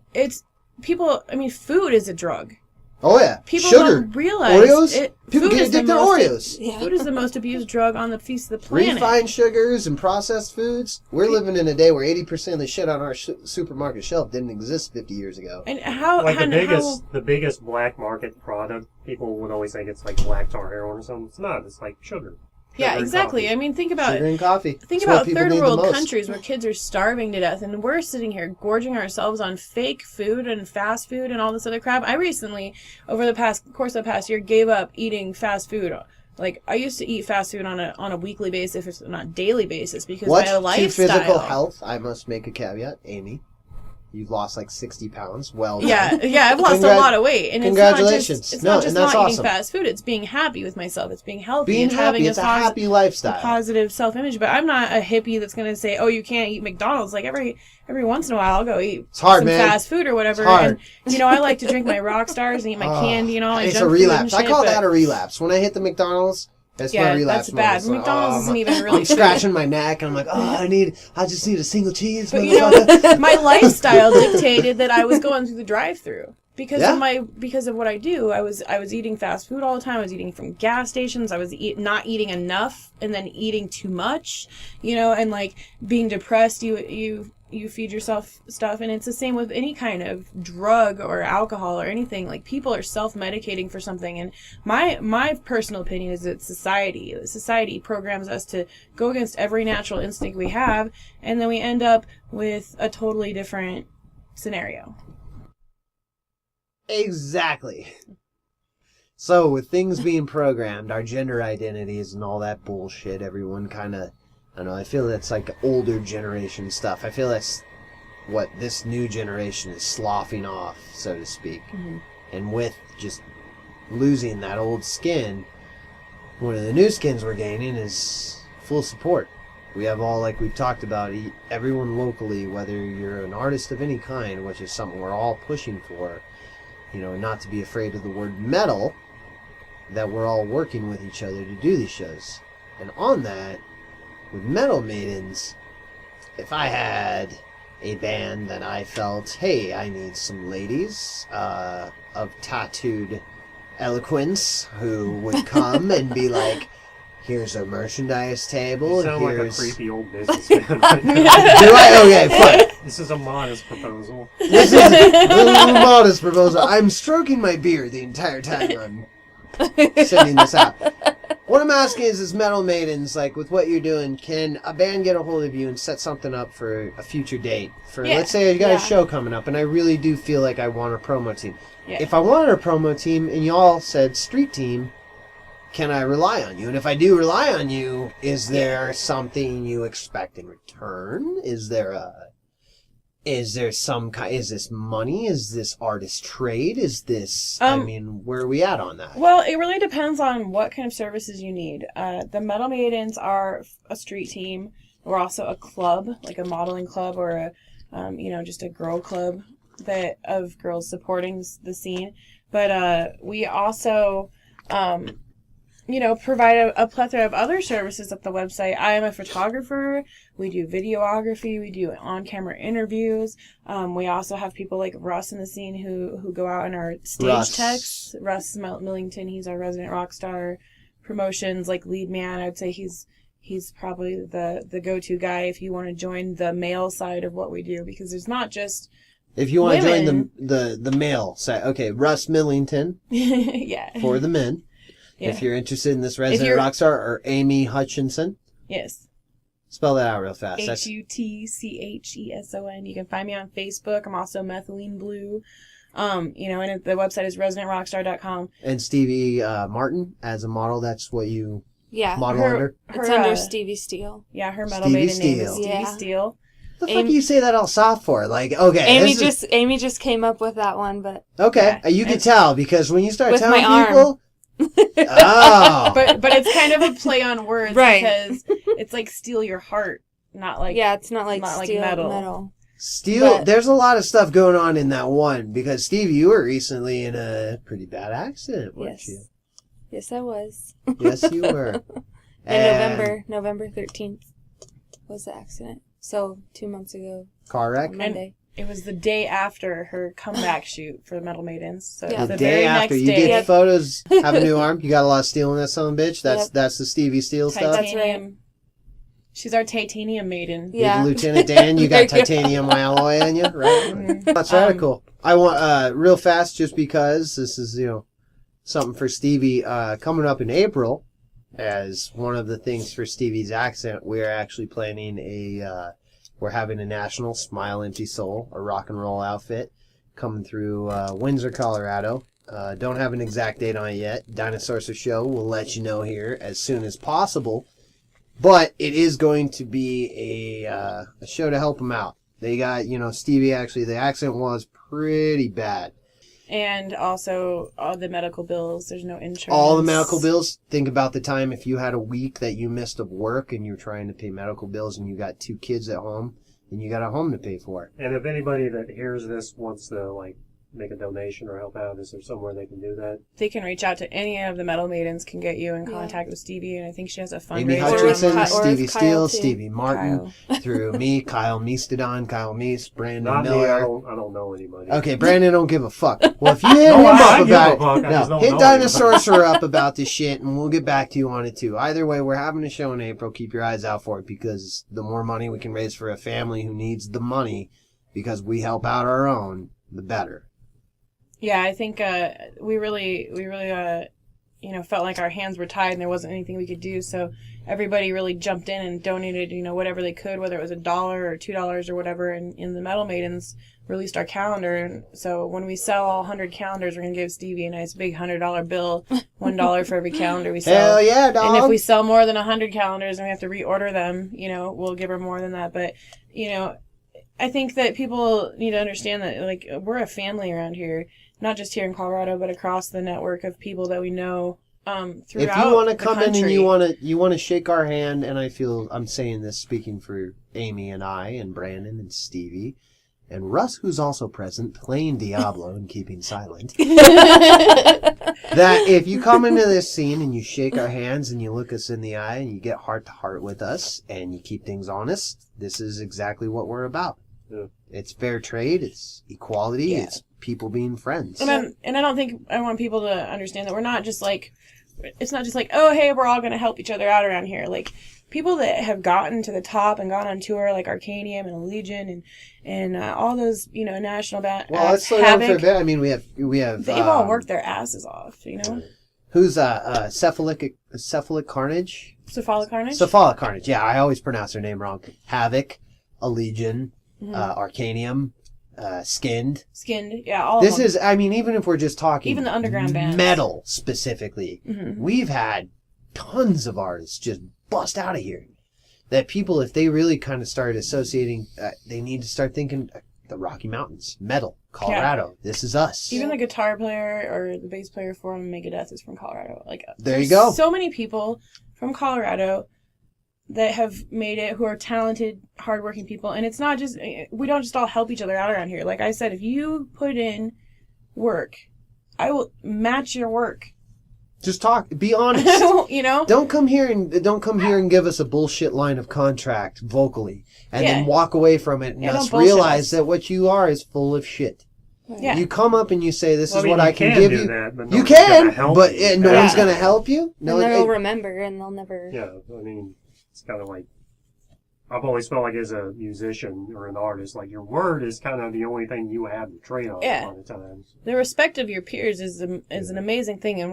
people. I mean, food is a drug. Oh yeah, People sugar, don't realize Oreos. People food get is the addicted to most- Oreos. Food is the most abused drug on the face of the planet. Refined sugars and processed foods. We're living in a day where 80% of the shit on our supermarket shelf didn't exist 50 years ago. And how like and the biggest black market product, people would always think it's like black tar heroin or something. It's not. It's like sugar. yeah, and exactly. coffee. I mean, think about Sugar it. and coffee. Think It's what about people third need the world most. countries where kids are starving to death, and we're sitting here gorging ourselves on fake food and fast food and all this other crap. I recently, over the course of the past year, gave up eating fast food. Like I used to eat fast food on a weekly basis, if it's not daily basis, because What's my to lifestyle. physical health? I must make a caveat, Amy. You've lost like 60 pounds. Well done. Yeah, I've lost a lot of weight, and Congratulations. it's not just No, and that's not eating awesome. fast food. It's being happy with myself. It's being healthy. Being and happy. having It's a happy lifestyle. positive self-image. But I'm not a hippie that's going to say, "Oh, you can't eat McDonald's." Like every once in a while, I'll go eat hard, some man. fast food or whatever. It's hard. And I like to drink my Rockstars and eat my candy and all. And It's a junk food and relapse. I shit, call but- that a relapse. When I hit the McDonald's, that's my relapse. that's bad. moment. It's like, McDonald's isn't even really I'm scratching my neck, and I'm like, I just need a single cheese. But motherfucker. my lifestyle dictated that I was going through the drive-through because Yeah. because of what I do. I was eating fast food all the time. I was eating from gas stations. I was not eating enough and then eating too much, and like being depressed. You feed yourself stuff, and it's the same with any kind of drug or alcohol or anything. Like people are self-medicating for something, and my personal opinion is that society programs us to go against every natural instinct we have, and then we end up with a totally different scenario. Exactly. So, with things being programmed, our gender identities and all that bullshit, everyone kind of, I don't know, I feel that's like older generation stuff. I feel that's what this new generation is sloughing off, so to speak. Mm-hmm. And with just losing that old skin, one of the new skins we're gaining is full support. We have all, like we've talked about, everyone locally, whether you're an artist of any kind, which is something we're all pushing for, not to be afraid of the word metal, that we're all working with each other to do these shows. And on that, with Metal Maidens, if I had a band that I felt, hey, I need some ladies of tattooed eloquence who would come and be like, Here's a merchandise You table. sound like a Here's... creepy old businessman right now. Do I? Okay, fine. This is a modest proposal. This is a modest proposal. I'm stroking my beard the entire time I'm sending this out. What I'm asking is Metal Maidens, like with what you're doing, can a band get a hold of you and set something up for a future date? For Yeah. let's say you got Yeah. a show coming up, and I really do feel like I want a promo team. Yeah. If I wanted a promo team and y'all said street team, can I rely on you? And if I do rely on you, is there something you expect in return? Is there some kind? Is this money? Is this artist trade? Is this? Where are we at on that? Well, it really depends on what kind of services you need. The Metal Maidens are a street team. We're also a club, like a modeling club or just a girl club of girls supporting the scene. But we also, provide a plethora of other services at the website. I am a photographer. We do videography. We do on-camera interviews. We also have people like Russ in the scene who go out and are stage techs. Russ Millington, he's our Resident Rockstar promotions, like lead man. I'd say he's probably the go-to guy if you want to join the male side of what we do, because there's not just if you want to join women. the male side, okay, Russ Millington yeah. for the men. Yeah. If you're interested in this Resident Rockstar, or Amy Hutchinson, Yes. spell that out real fast. HUTCHESON. You can find me on Facebook. I'm also Methylene Blue. And the website is residentrockstar.com. And Stevie Martin as a model. That's what you Yeah. model under. It's under Stevie Steele. Yeah, her metal Stevie maiden name is Steele. Stevie Yeah. Steele. The fuck do you say that all soft for? Like, okay, Amy just came up with that one, but okay. Yeah. You can tell because when you start With telling my people, oh, But it's kind of a play on words, Right. because it's like steal your heart, not like yeah, it's not like steel metal. Steel. But- There's a lot of stuff going on in that one because Stevie, you were recently in a pretty bad accident, weren't Yes. you? Yes, I was. Yes, you were. In November 13th was the accident. So 2 months ago, Car wreck. on Monday. It was the day after her comeback shoot for the Metal Maidens. So Yeah. The the day very after next you day. get photos, have a new arm. You got a lot of steel in that son of a bitch. That's Yep. that's the Stevie Steel stuff. That's right. Titanium. She's our titanium maiden. Yeah. Lieutenant Dan, you got There you go. titanium alloy in you, right? Mhm. That's radical. I want real fast, just because this is something for Stevie coming up in April. As one of the things for Stevie's accent, we're actually planning we're having a national Smile Empty Soul, a rock and roll outfit, coming through Windsor, Colorado. Don't have an exact date on it yet. Dinosaurs Show will let you know here as soon as possible. But it is going to be a show to help them out. They got, Stevie, actually, the accent was pretty bad. And also all the medical bills. There's no insurance. All the medical bills. Think about the time if you had a week that you missed of work and you're trying to pay medical bills and you got 2 kids at home and you got a home to pay for. And if anybody that hears this wants to make a donation or help out, is there somewhere they can do that? They can reach out to any of the Metal Maidens, can get you in Yeah. contact with Stevie, and I think she has a Amy fundraiser. Hutchinson, Or Stevie Kyle, Steele, too. Stevie Martin, Kyle. through me, Kyle Meestadon, Kyle Meese, Brandon Not me. I Miller. don't know anybody. Okay, Brandon don't give a fuck. Well, if you hit him No, I up give about a fuck. I just no, don't hit know Dinosaurs up about this shit, and we'll get back to you on it too. Either way, we're having a show in April. Keep your eyes out for it, because the more money we can raise for a family who needs the money, because we help out our own, the better. Yeah, I think we really felt like our hands were tied and there wasn't anything we could do. So everybody really jumped in and donated, whatever they could, whether it was $1 or $2 or whatever. And in the Metal Maidens released our calendar, and so when we sell all 100 calendars, we're gonna give Stevie a nice big $100 bill, $1 for every calendar we sell. Hell yeah, dog! And if we sell more than 100 calendars and we have to reorder them, we'll give her more than that. But I think that people need to understand that we're a family around here. Not just here in Colorado, but across the network of people that we know throughout the if you want to the come in and country. you want to shake our hand, and I feel I'm saying this speaking for Amy and I and Brandon and Stevie and Russ, who's also present playing Diablo and keeping silent, that if you come into this scene and you shake our hands and you look us in the eye and you get heart to heart with us and you keep things honest, this is exactly what we're about. Yeah. It's fair trade, it's equality, Yeah. it's people being friends. And I don't think I want people to understand that we're not just it's not just like, oh, hey, we're all going to help each other out around here. Like, people that have gotten to the top and gone on tour, like Arcanium and Allegiant and all those, national bands. Well, let's slow down for a bit. I mean, we have. They've all worked their asses off, Who's Cephalic Carnage? Cephalic Carnage? Cephalic Carnage. Yeah, I always pronounce their name wrong. Havoc, Allegiant, Arcanium, Skinned. Yeah, all This of them. is, I mean, even if we're just talking even the underground bands, metal specifically, we've had tons of artists just bust out of here. That people, if they really kind of started associating, they need to start thinking the Rocky Mountains, metal, Colorado. Yeah. This is us. Even the guitar player or the bass player for Megadeth is from Colorado. Like, there you go. So many people from Colorado that have made it, who are talented, hardworking people. And it's not just, we don't just all help each other out around here. Like I said, if you put in work, I will match your work. Just talk. Be honest. Don't come here and give us a bullshit line of contract vocally, and then walk away from it and us realize that what you are is full of shit. Yeah. You come up and you say, "This is what I can give you." You can, but no one's going to help you. No, and they'll remember, and they'll never. Yeah, I mean, it's kind of like, I've always felt like as a musician or an artist, like your word is kind of the only thing you have to trade on a lot of times. The respect of your peers is an amazing thing, and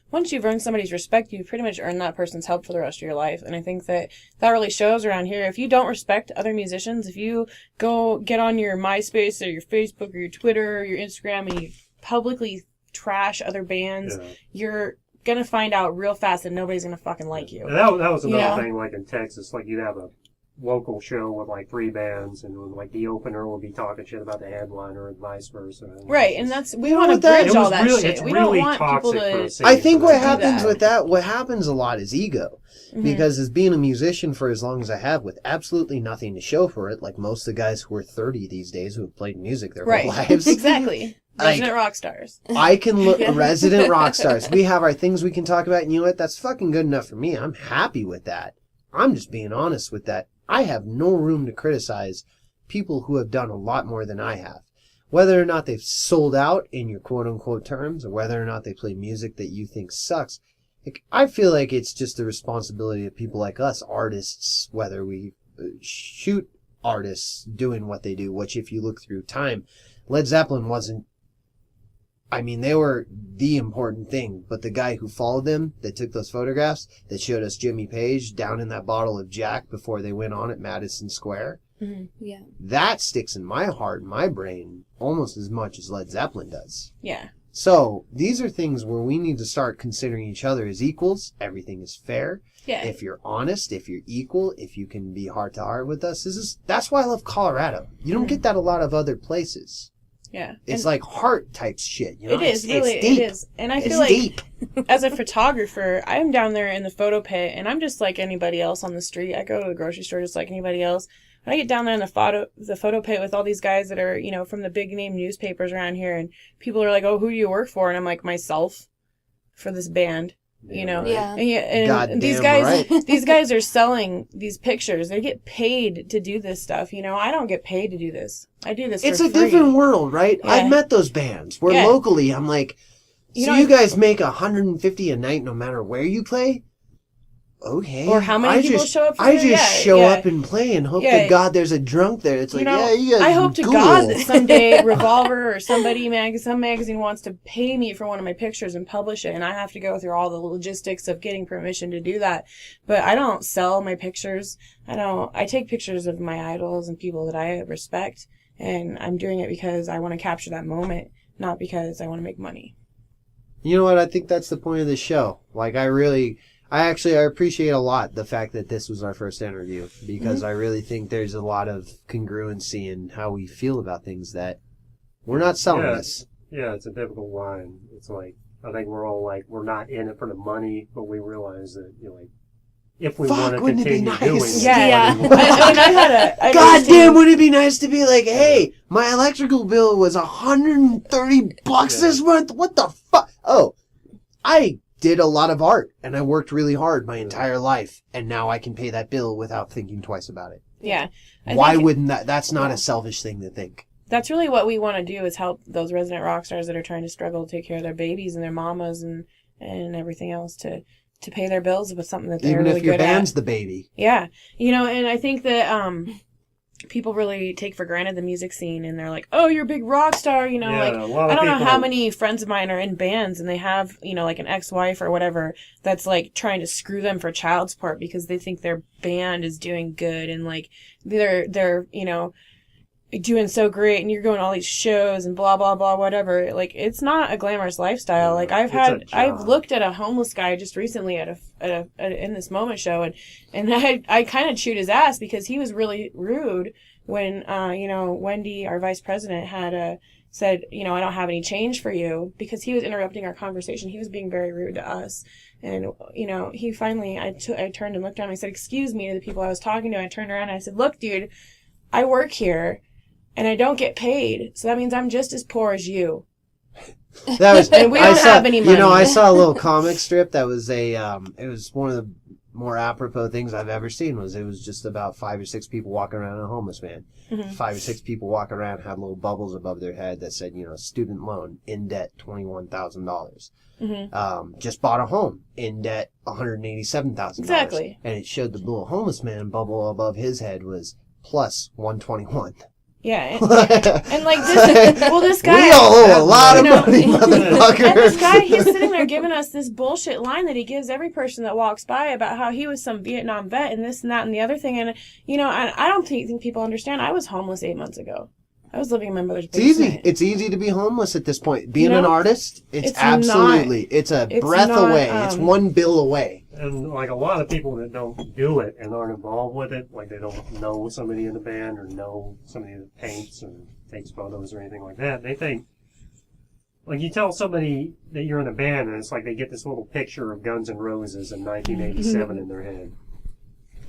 once you've earned somebody's respect, you've pretty much earned that person's help for the rest of your life. And I think that really shows around here. If you don't respect other musicians, if you go get on your MySpace or your Facebook or your Twitter or your Instagram and you publicly trash other bands, you're gonna find out real fast that nobody's gonna fucking like you. And that was another thing, like in Texas, like you'd have a local show with like 3 bands, and like the opener will be talking shit about the headliner and vice versa. Right, and that's, we want to bridge all that shit. We don't want people to. I think what happens with that, what happens a lot is ego. Because as being a musician for as long as I have, with absolutely nothing to show for it, like most of the guys who are 30 these days who have played music their whole lives. Exactly. Resident Rockstars. I can look Resident Rockstars. We have our things we can talk about, and you know what? That's fucking good enough for me. I'm happy with that. I'm just being honest with that. I have no room to criticize people who have done a lot more than I have. Whether or not they've sold out in your quote-unquote terms, or whether or not they play music that you think sucks, I feel like it's just the responsibility of people like us, artists, whether we shoot artists doing what they do, which if you look through time, Led Zeppelin wasn't, I mean, they were the important thing, but the guy who followed them, that took those photographs, that showed us Jimmy Page down in that bottle of Jack before they went on at Madison Square, that sticks in my heart and my brain almost as much as Led Zeppelin does. Yeah. So these are things where we need to start considering each other as equals. Everything is fair. Yeah. If you're honest, if you're equal, if you can be heart to heart with us, that's why I love Colorado. You don't get that a lot of other places. Yeah. It's like heart type shit. You know? It is, really. It's deep. It is. And I feel like as a photographer, I'm down there in the photo pit and I'm just like anybody else on the street. I go to the grocery store just like anybody else. When I get down there in the photo pit with all these guys that are, from the big name newspapers around here, and people are like, "Oh, who do you work for?" And I'm like, "Myself, for this band." Yeah. And these guys, these guys are selling these pictures. They get paid to do this stuff. I don't get paid to do this. I do this. It's for a free. different world, right? Yeah. I've met those bands where locally I'm like, you guys make $150 a night no matter where you play. Okay. Or how many people show up for I just show up and play and hope to God there's a drunk there. It's like, you guys I hope to God that someday Revolver or some magazine wants to pay me for one of my pictures and publish it, and I have to go through all the logistics of getting permission to do that. But I don't sell my pictures. I take pictures of my idols and people that I respect, and I'm doing it because I want to capture that moment, not because I want to make money. You know what? I think that's the point of the show. Like, I appreciate a lot the fact that this was our first interview, because I really think there's a lot of congruency in how we feel about things, that we're not selling this. Yeah, it's a difficult line. It's like, I think we're all like, we're not in it for the money, but we realize that, if we want to continue doing it. Yeah. God damn, would it be nice to be like, hey, my electrical bill was $130 this month? What the fuck? Oh, I did a lot of art and I worked really hard my entire life, and now I can pay that bill without thinking twice about it. Yeah. Why wouldn't that's not a selfish thing to think. That's really what we want to do, is help those resident rock stars that are trying to struggle to take care of their babies and their mamas and and everything else to pay their bills with something that they're Even really if your good at. band's the baby. Yeah. And I think that people really take for granted the music scene, and they're like, oh, you're a big rock star, Yeah, a lot of I don't know people- how many friends of mine are in bands and they have, like an ex-wife or whatever that's like trying to screw them for child support because they think their band is doing good and like they're doing so great and you're going to all these shows and blah blah blah whatever. Like, it's not a glamorous lifestyle. Like, I've looked at a homeless guy just recently at a in this Moment show, and I kind of chewed his ass because he was really rude when Wendy, our vice president, had said, I don't have any change for you, because he was interrupting our conversation. He was being very rude to us. And, he finally, I turned and looked at him. I said, excuse me, to the people I was talking to. I turned around and I said, look, dude, I work here and I don't get paid. So that means I'm just as poor as you. That was, And we don't have any money. I saw a little comic strip that was it was one of the more apropos things I've ever seen. It was just about 5 or 6 people walking around in a homeless van. Mm-hmm. 5 or 6 people walking around had little bubbles above their head that said, student loan, in debt, $21,000. Mm-hmm. Just bought a home, in debt, $187,000. Exactly. And it showed the little homeless man bubble above his head was plus 121. Yeah, and like this guy. We all owe a lot of money, And motherfucker. this guy, he's sitting there giving us this bullshit line that he gives every person that walks by about how he was some Vietnam vet and this and that and the other thing. And I don't think people understand. I was homeless 8 months ago. I was living in my mother's basement. It's easy to be homeless at this point. Being an artist, it's a it's breath not, away. It's one bill away. And like a lot of people that don't do it and aren't involved with it, like they don't know somebody in the band or know somebody that paints or takes photos or anything like that, they think, like, you tell somebody that you're in a band and it's like they get this little picture of Guns N' Roses in 1987 in their head.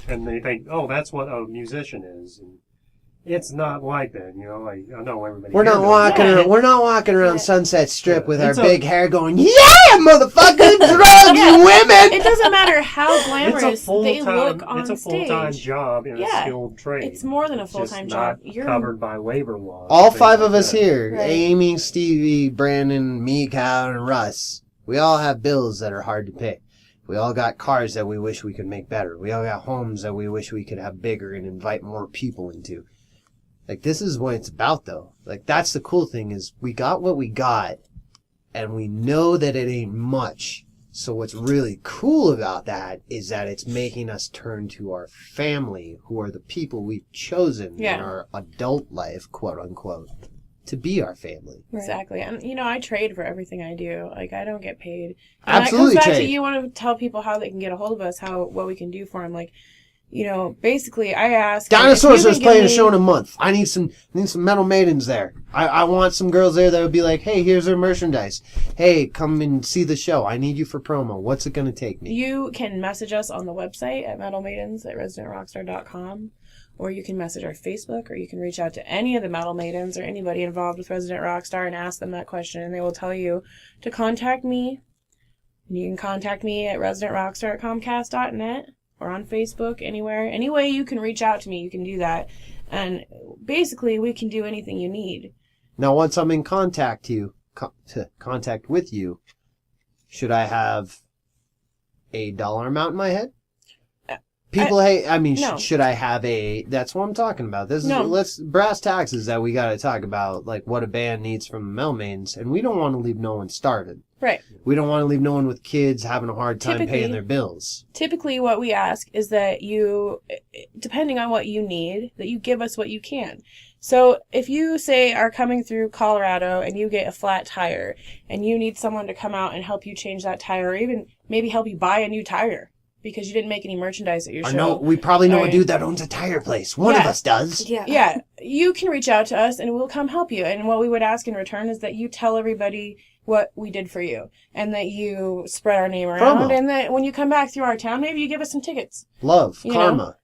And they think, oh, that's what a musician is. And it's not like that, like, I know everybody. We're not walking around Yeah. Sunset Strip with our It's big hair going, yeah, motherfucker, drugs and women. It doesn't matter how It's glamorous they look on It's a full-time stage. job in a Yeah. skilled trade. It's more than a It's full-time just job. not You're covered by labor laws. All things 5 of like us that. here, Right. Amy, Stevie, Brandon, me, Kyle, and Russ, we all have bills that are hard to pay. We all got cars that we wish we could make better. We all got homes that we wish we could have bigger and invite more people into. Like, this is what it's about, though. Like, that's the cool thing, is we got what we got, and we know that it ain't much. So what's really cool about that is that it's making us turn to our family, who are the people we've chosen in our adult life, quote unquote, to be our family. Exactly. And, I trade for everything I do. Like, I don't get paid. Absolutely it comes back trade. to, you want to tell people how they can get a hold of us, what we can do for them. Like, basically, I ask. Dinosaurs was playing a show in a month. I need some Metal Maidens there. I want some girls there that would be like, hey, here's our merchandise. Hey, come and see the show. I need you for promo. What's it going to take me? You can message us on the website at metalmaidens@residentrockstar.com, or you can message our Facebook, or you can reach out to any of the Metal Maidens or anybody involved with Resident Rockstar and ask them that question, and they will tell you to contact me. And you can contact me at residentrockstar@comcast.net. Or on Facebook, anywhere. Any way you can reach out to me, you can do that. And basically, we can do anything you need. Now, once I'm in contact with you, should I have a dollar amount in my head? No. Should I have that's what I'm talking about. No. Let's brass taxes that we got to talk about, like what a band needs from Metal Maidens, and we don't want to leave no one starving. Right. We don't want to leave no one with kids having a hard time Typically- paying their bills. Typically, what we ask is that you, depending on what you need, that you give us what you can. So if you, say, are coming through Colorado and you get a flat tire and you need someone to come out and help you change that tire, or even maybe help you buy a new tire because you didn't make any merchandise at your show. We probably know a Right. dude that owns a tire place. One of Yeah. us does. Yeah. Yeah, you can reach out to us and we'll come help you. And what we would ask in return is that you tell everybody what we did for you, and that you spread our name around, Promo. and that when you come back through our town, maybe you give us some tickets. Love, You know? karma.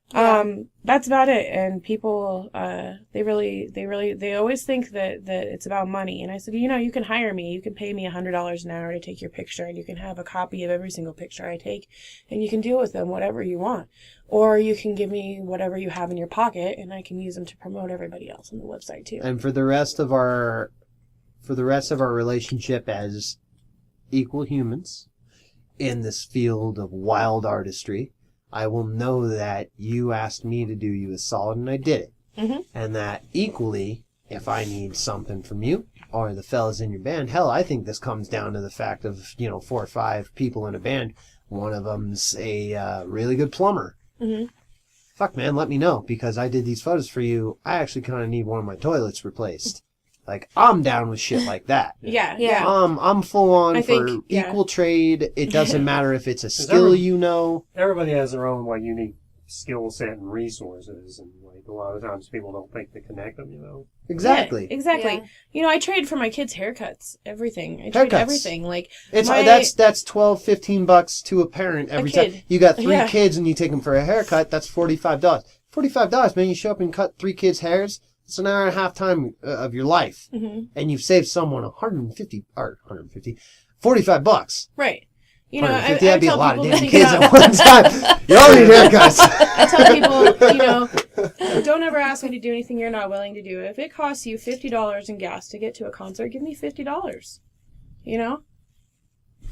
That's about it. And people, they always think that it's about money. And I said, you can hire me. You can pay me $100 an hour to take your picture, and you can have a copy of every single picture I take, and you can do with them whatever you want. Or you can give me whatever you have in your pocket, and I can use them to promote everybody else on the website too. And for the rest of our relationship as equal humans, in this field of wild artistry, I will know that you asked me to do you a solid and I did it. Mm-hmm. And that equally, if I need something from you or the fellas in your band, hell, I think this comes down to the fact of, 4 or 5 people in a band. One of them's a really good plumber. Mm-hmm. Fuck, man, let me know, because I did these photos for you. I actually kind of need one of my toilets replaced. Like, I'm down with shit like that. Yeah. I'm full on I for think, yeah. equal trade. It doesn't matter if it's a skill Everybody has their own like unique skill set and resources, and like a lot of times people don't think to connect them. Exactly. Yeah, exactly. Yeah. I trade for my kids' haircuts. Everything. I trade everything. Like it's my, that's $12-15 to a parent every time. kid. You got 3 Yeah. kids and you take them for a haircut. That's $45. $45, man. You show up and cut 3 kids' hairs. It's an hour and a half time of your life, and you've saved someone $45. Right. I I that'd be a tell lot of people damn to kids think at one time. You all need haircuts. I tell people, don't ever ask me to do anything you're not willing to do. If it costs you $50 in gas to get to a concert, give me $50.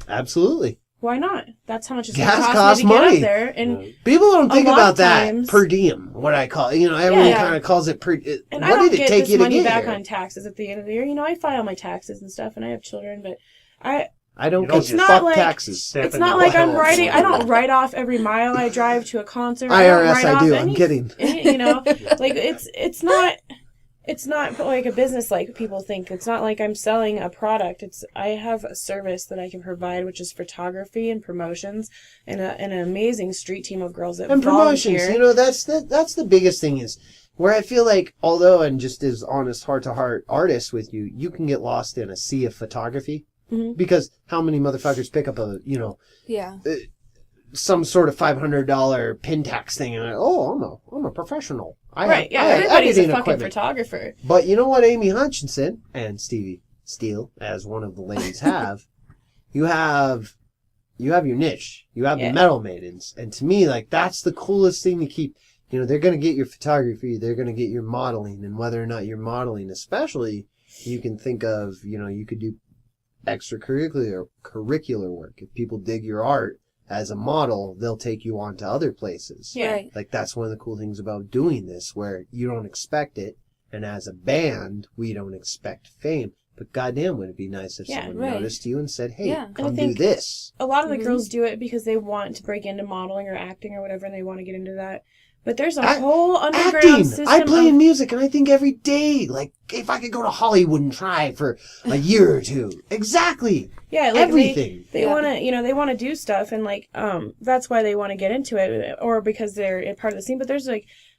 Absolutely. Why not? That's how much it's Gas going to cost costs me to money. get up there. And People don't think lot about of that times- per diem, what I call it. Everyone Yeah. kind of calls it per. And What I don't did it get take this you to money get back here? on taxes at the end of the year. I file my taxes and stuff, and I have children, but I don't You don't get just fuck like- taxes. Step it's in not the like I'm well. writing. I don't write off every mile I drive to a concert. IRS, don't write I do. off I'm kidding. Like it's not like a business like people think. It's not like I'm selling a product. I have a service that I can provide, which is photography and promotions, and an amazing street team of girls that And promotions, volunteer. that's the biggest thing is where I feel like, although I'm just as honest, heart-to-heart artist with you, you can get lost in a sea of photography. Mm-hmm. Because how many motherfuckers pick up a, Yeah. some sort of $500 Pentax thing and I'm a professional. Right? Yeah, I have everybody's a editing fucking equipment. photographer. But you know what Amy Hutchinson and Stevie Steele, as one of the ladies have, you have your niche. You have the metal maidens. And to me, like, that's the coolest thing to keep. They're going to get your photography. They're going to get your modeling. And whether or not you're modeling, especially, you can think of, you could do curricular work. If people dig your art as a model, they'll take you on to other places. Yeah. Right. Like, that's one of the cool things about doing this, where you don't expect it. And as a band, we don't expect fame. But goddamn, would it be nice if someone right. noticed you and said, hey, Yeah. come And I do think this. A lot of the Mhm. girls do it because they want to break into modeling or acting or whatever, and they want to get into that. But there's a whole underground Acting! system. I play in of, music, and I think every day, like, if I could go to Hollywood and try for a year or two. Exactly. yeah, like Everything. They Yeah. want to, they want to do stuff, and that's why they want to get into it, or because they're a part of the scene. But there's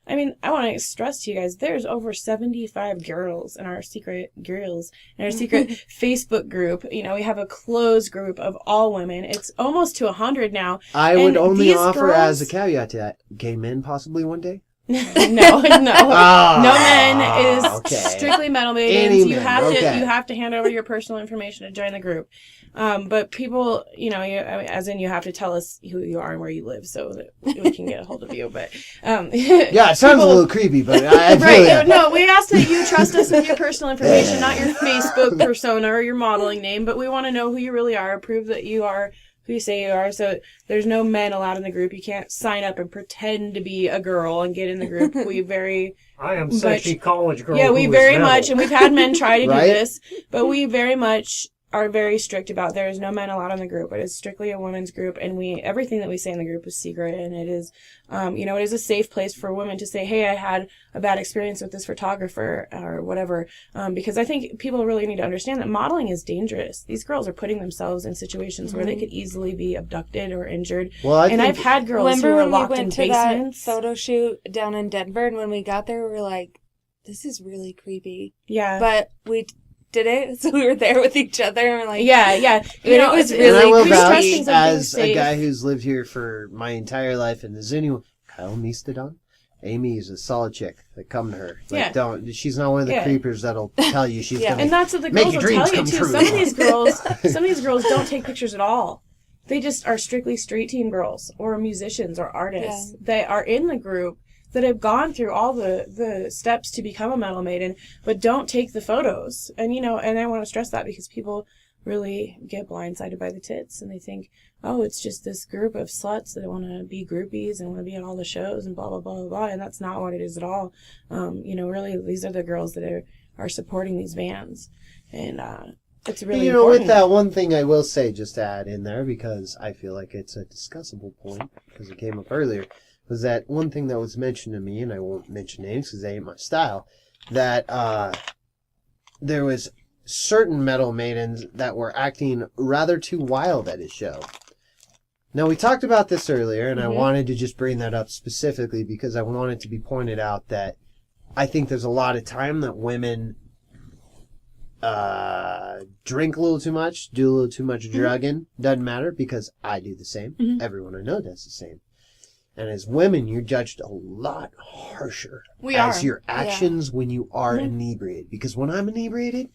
I want to stress to you guys, there's over 75 girls in our secret Facebook group. We have a closed group of all women. It's almost to 100 now. I would And only these offer girls- as a caveat to that, gay men possibly one day? No. Ah, No men. It is okay. strictly metal maidens. Any You men, have okay. you have to hand over your personal information to join the group. But people, as in you have to tell us who you are and where you live so that we can get a hold of you. But Yeah, it sounds a little creepy, but I feel right? that. No, we ask that you trust us with your personal information, not your Facebook persona or your modeling name. But we want to know who you really are, prove that you are who you say you are. So there's no men allowed in the group. You can't sign up and pretend to be a girl and get in the group. I am sexy college girl. Yeah, we who is very metal. much, and we've had men try to Right? do this, but we very much are very strict about there is no men allowed in the group. It is strictly a women's group, and everything that we say in the group is secret, and it is, it is a safe place for women to say, hey, I had a bad experience with this photographer or whatever, because I think people really need to understand that modeling is dangerous. These girls are putting themselves in situations where they could easily be abducted or injured. Well, And I've had girls Remember who were when we locked in went to that basements. photo shoot down in Denver, and when we got there, we were like, this is really creepy. Yeah. But we did it, so we were there with each other, and we're like, Yeah. It was it's And I will we stress vouch things like being as a safe. guy who's lived here for my entire life, and there's anyone, Kyle Meestadon, Amy is a solid chick. Like, come to her. Like, Yeah. she's not one of the Yeah. creepers that'll tell you she's Yeah. gonna And that's what the make girls your will dreams tell you come too. true. Some of these girls don't take pictures at all. They just are strictly street team girls or musicians or artists. Yeah. They are in the group that have gone through all the steps to become a metal maiden, but don't take the photos. And and I want to stress that because people really get blindsided by the tits, and they think, oh, it's just this group of sluts that want to be groupies and want to be at all the shows and blah blah blah blah blah, and that's not what it is at all. Really, these are the girls that are supporting these bands, and it's really important. With that one thing I will say, just to add in there, because I feel like it's a discussable point because it came up earlier, was that one thing that was mentioned to me, and I won't mention names because they ain't my style, that there was certain metal maidens that were acting rather too wild at his show. Now, we talked about this earlier, and I wanted to just bring that up specifically because I wanted to be pointed out that I think there's a lot of time that women drink a little too much, do a little too much drugging. Doesn't matter because I do the same. Everyone I know does the same. And as women, you're judged a lot harsher as your actions when you are inebriated. Because when I'm inebriated,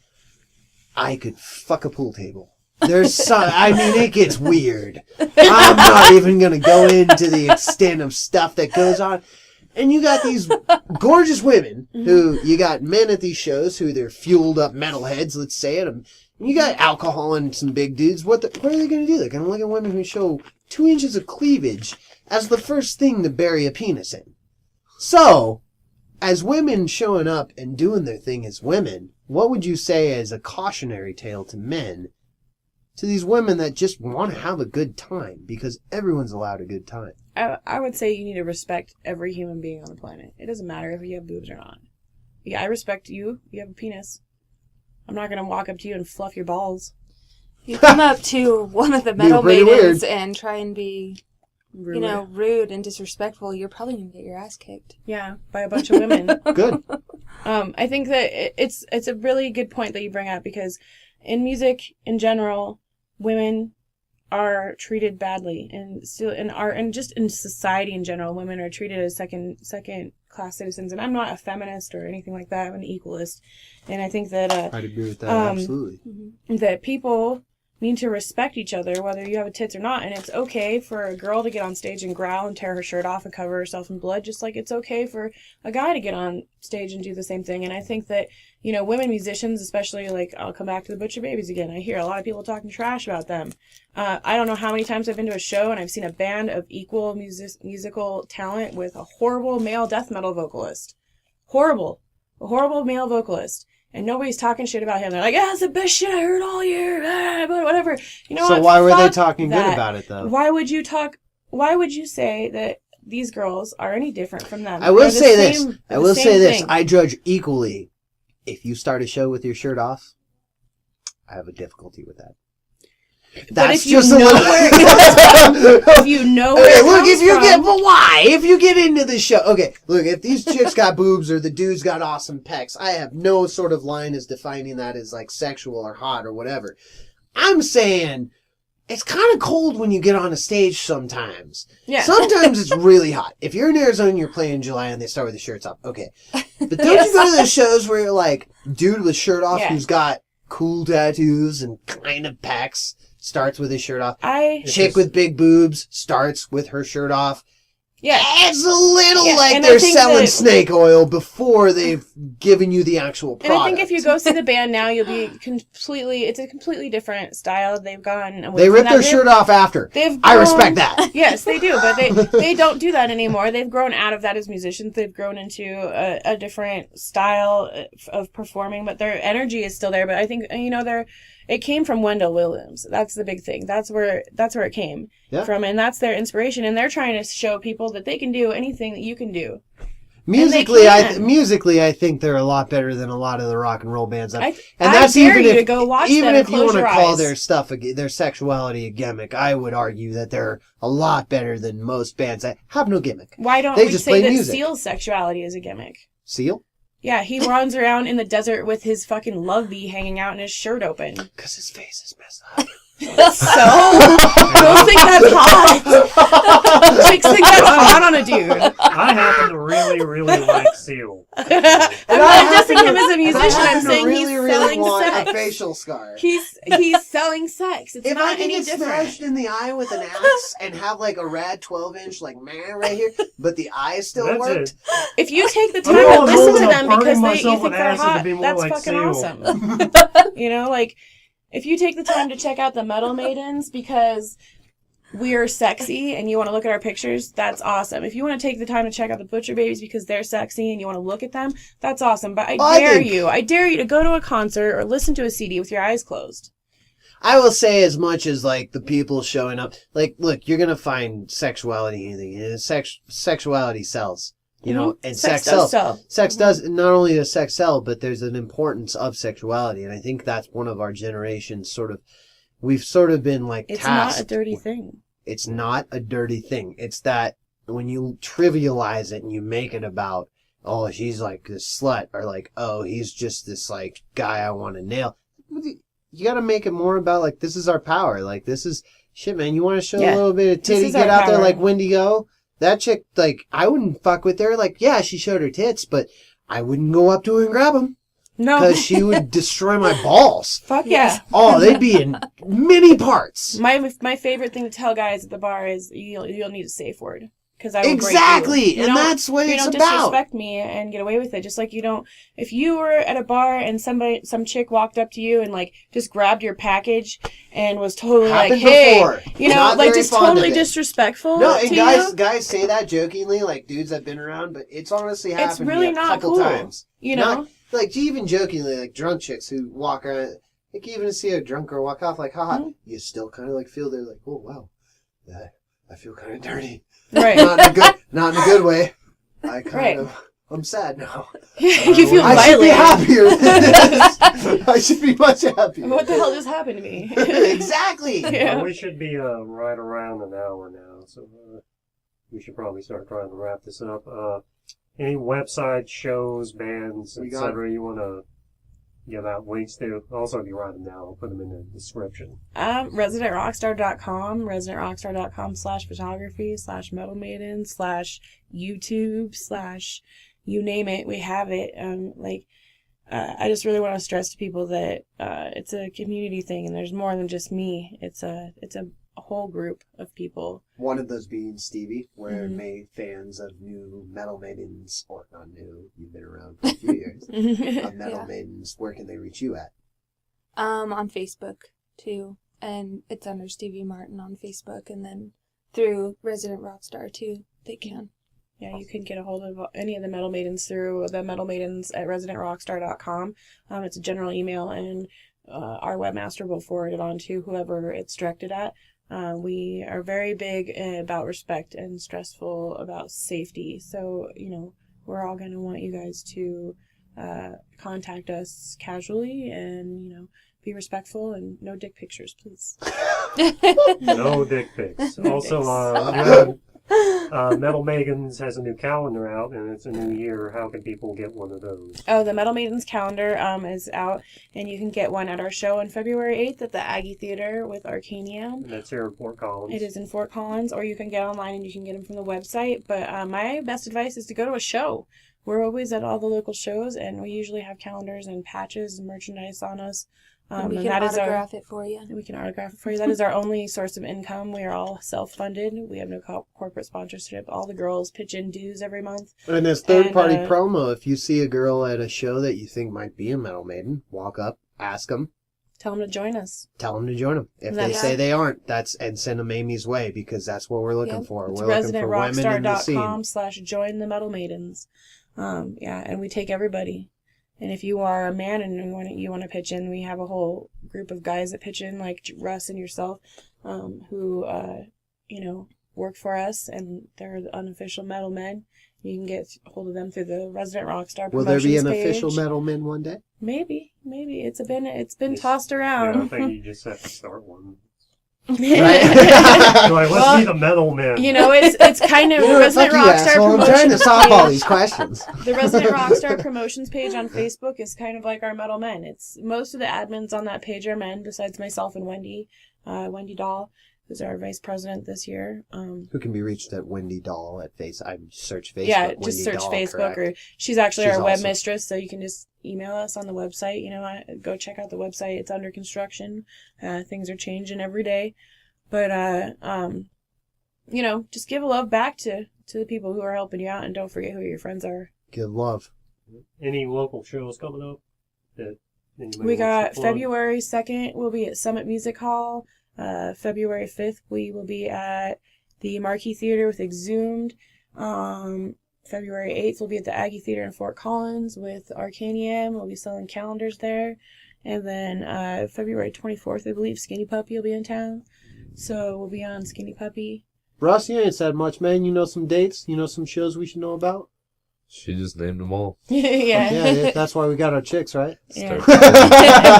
I could fuck a pool table. It gets weird. I'm not even going to go into the extent of stuff that goes on. And you got these gorgeous women who, you got men at these shows who they're fueled up metalheads, let's say it. And you got alcohol and some big dudes. What are they going to do? They're going to look at women who show 2 inches of cleavage as the first thing to bury a penis in. So, as women showing up and doing their thing as women, what would you say as a cautionary tale to men, to these women that just want to have a good time? Because everyone's allowed a good time. I would say you need to respect every human being on the planet. It doesn't matter if you have boobs or not. Yeah, I respect you. You have a penis. I'm not going to walk up to you and fluff your balls. You come up to one of the metal maidens and try and be, rude and disrespectful, you're probably going to get your ass kicked. Yeah, by a bunch of women. Good. I think that it's a really good point that you bring up, because in music in general, women are treated badly, and still in art and just in society in general, women are treated as second class citizens. And I'm not a feminist or anything like that. I'm an equalist, and I think that I'd agree with that absolutely. That people need to respect each other, whether you have a tits or not. And it's okay for a girl to get on stage and growl and tear her shirt off and cover herself in blood, just like it's okay for a guy to get on stage and do the same thing. And I think that, women musicians, especially, like, I'll come back to the Butcher Babies again. I hear a lot of people talking trash about them. I don't know how many times I've been to a show and I've seen a band of equal musical talent with a horrible male death metal vocalist. A horrible male vocalist. And nobody's talking shit about him. They're like, yeah, it's the best shit I heard all year. But whatever. So why were they talking good about it, though? Why would you say that these girls are any different from them? I will say this. I judge equally. If you start a show with your shirt off, I have a difficulty with that. That's just a little. If you know where but why? If you get into the show, okay, look, if these chicks got boobs or the dudes got awesome pecs, I have no sort of line as defining that as like sexual or hot or whatever. I'm saying it's kind of cold when you get on a stage sometimes. Yeah. Sometimes it's really hot. If you're in Arizona and you're playing in July and they start with the shirts off, okay. But don't you go to those shows where you're like, dude with shirt off who's got cool tattoos and kind of pecs starts with his shirt off. Chick with big boobs starts with her shirt off. Yeah. It's a little like they're selling snake oil before they've given you the actual product. And I think if you go see the band now, you'll be it's a completely different style. They've gone... They rip their shirt off after. I respect that. Yes, they do, but they don't do that anymore. They've grown out of that as musicians. They've grown into a different style of performing, but their energy is still there. But I think, it came from Wendell Williams. That's the big thing. That's where it came from, and that's their inspiration. And they're trying to show people that they can do anything that you can do. Musically, I think they're a lot better than a lot of the rock and roll bands. I dare you to go watch them. Even if you want to call their stuff, their sexuality a gimmick, I would argue that they're a lot better than most bands that have no gimmick. Why don't we say that Seal's sexuality is a gimmick? Seal? Yeah, he runs around in the desert with his fucking love bee hanging out and his shirt open. Because his face is messed up. So? Don't think that's hot. Chicks think that's hot on a dude. I happen to really, really like Seal. I'm not dissing him as a musician. I'm saying he's selling sex. A facial scar. He's selling sex. It's not any different. If I get smashed in the eye with an axe and have like a rad 12-inch like man right here, but the eye still worked. If you take the time to listen to them because you think they're hot, that's fucking awesome. if you take the time to check out the Metal Maidens because we're sexy and you want to look at our pictures, that's awesome. If you want to take the time to check out the Butcher Babies because they're sexy and you want to look at them, that's awesome. But I dare you to go to a concert or listen to a CD with your eyes closed. I will say as much as, like, the people showing up. Like, look, you're going to find sexuality in anything. Sexuality sells. You know, and sex does sells. sell. Sex does, not only does sex sell, but there's an importance of sexuality. And I think that's one of our generation's we've sort of been, like, It's tasked. not a dirty thing. It's not a dirty thing. It's that when you trivialize it and you make it about, oh, she's like this slut, or like, oh, he's just this, like, guy I want to nail. You got to make it more about, like, this is our power. Like, this is, shit, man, you want to show a little bit of titty, get out there like Wendigo? That chick, like, I wouldn't fuck with her. Like, yeah, she showed her tits, but I wouldn't go up to her and grab them. No. Because she would destroy my balls. Fuck yeah. Oh, they'd be in many parts. My favorite thing to tell guys at the bar is you'll need a safe word. Because I will exactly, break you. And that's what it's about. You don't disrespect me and get away with it. Just like you don't. If you were at a bar and some chick walked up to you and like just grabbed your package and was totally Happened like, "Hey," before. you know, Not like very just fond totally of it. disrespectful. No, and to guys say that jokingly, like dudes I've been around, but it's honestly happened It's really to me a not couple cool. times. You know, Not, like even jokingly, like drunk chicks who walk around. Like even to see a drunk girl walk off, like, haha, you still kind of like feel they're like, oh wow, I feel kind of dirty. Right. Not in a good way. I kind of, I'm sad now. You feel I violated. should be happier than this. I should be much happier. What the hell just happened to me? Exactly. Yeah. We should be right around an hour now, so we should probably start trying to wrap this up. Any websites, shows, bands, etc. you want to give out links to? Also, if you write them down, I'll put them in the description. ResidentRockstar.com, ResidentRockstar.com/photography, /Metal Maiden, /YouTube, you name it, we have it. I just really want to stress to people that it's a community thing, and there's more than just me. It's a whole group of people. One of those being Stevie, where fans of new Metal Maidens, or not new, you've been around for a few years, of Metal Maidens, where can they reach you at? On Facebook, too. And it's under Stevie Martin on Facebook, and then through Resident Rockstar, too, they can. Yeah, you can get a hold of any of the Metal Maidens through the Metal Maidens at residentrockstar.com. It's a general email, and our webmaster will forward it on to whoever it's directed at. We are very big about respect and stressful about safety. So, we're all going to want you guys to contact us casually and, be respectful and no dick pictures, please. No dick pics. Also, Metal Maidens has a new calendar out, and it's a new year. How can people get one of those? Oh, the Metal Maidens calendar is out, and you can get one at our show on February 8th at the Aggie Theater with Arcanium. And that's here in Fort Collins. It is in Fort Collins, or you can get online and you can get them from the website. But my best advice is to go to a show. We're always at all the local shows, and we usually have calendars and patches and merchandise on us. And we can autograph it for you. We can autograph it for you. That is our only source of income. We are all self-funded. We have no corporate sponsorship. All the girls pitch in dues every month. And as third-party promo, if you see a girl at a show that you think might be a Metal Maiden, walk up, ask them. Tell them to join us. Tell them to join them. If they say they aren't, and send them Amy's way, because that's what we're looking for. It's we're looking for women in the scene. residentrockstar.com/join the Metal Maidens. And we take everybody. And if you are a man and you want to pitch in, we have a whole group of guys that pitch in, like Russ and yourself, who work for us, and they're the unofficial metal men. You can get hold of them through the Resident Rockstar promotions page. Will there be an official metal men one day? Maybe. It's been tossed around. Yeah, I think you just have to start one. Right. Let's be the metal men. It's kind of the Resident Rockstar I'm trying to solve all these questions. The Resident Rockstar promotions page on Facebook is kind of like our metal men. It's most of the admins on that page are men, besides myself and Wendy Dahl, who's our vice president this year. Who can be reached at Wendy Dahl at I search Facebook. Yeah, Wendy just search Dahl, Facebook, correct. or she's actually our web awesome. mistress, so you can just email us on the website. Go check out the website. It's under construction. Things are changing every day, but just give love back to the people who are helping you out, and don't forget who your friends are. Give love. Any local shows coming up that Anybody We wants got to plug? February 2nd, we'll be at Summit Music Hall. February 5th, we will be at the Marquee Theater with Exhumed. February 8th, we'll be at the Aggie Theater in Fort Collins with Arcanium. We'll be selling calendars there. And then February 24th, I believe, Skinny Puppy will be in town. So we'll be on Skinny Puppy. Russ, you ain't said much, man. You know some dates? You know some shows we should know about? She just named them all. Yeah. Yeah, that's why we got our chicks, right? Yeah. Start-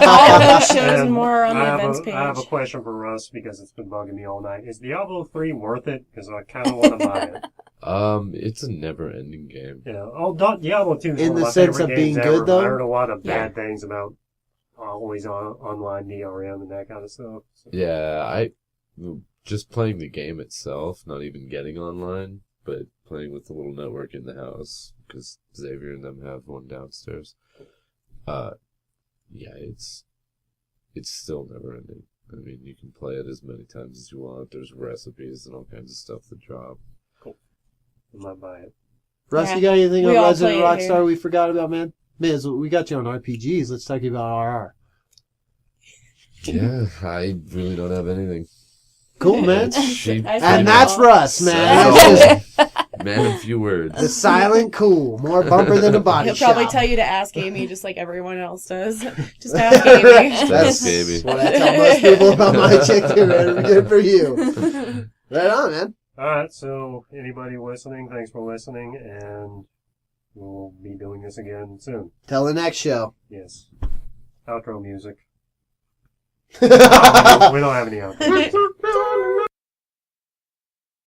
All those shows and more are on the events page. I have a question for Russ because it's been bugging me all night. Is Diablo 3 worth it? Because I kind of want to buy it. It's a never-ending game. Yeah. Oh, Diablo 2 is In one of the my sense favorite of being games good, ever, though? I heard a lot of Yeah. bad things about always online DRM and that kind of stuff. So. Yeah, just playing the game itself, not even getting online, but playing with the little network in the house, because Xavier and them have one downstairs. Yeah, it's still never ending. I mean, you can play it as many times as you want. There's recipes and all kinds of stuff to drop. Cool. I might buy it. Russ, Yeah. you got anything We on all Resident play it here. Rockstar we forgot about, man? Miz, we got you on RPGs. Let's talk about RR. Yeah, I really don't have anything. Cool, man. She- I And know. that's Russ, man. That's That's just Man, a few words. the silent cool. More bumper than a body He'll probably shop. tell you to ask Amy, just like everyone else does. Just ask Amy. That's Amy. what I tell most people about my chick too, man. Good for you. Right on, man. All right. So anybody listening, thanks for listening, and we'll be doing this again soon. Till the next show. Yes. Outro music. We don't have any outro music.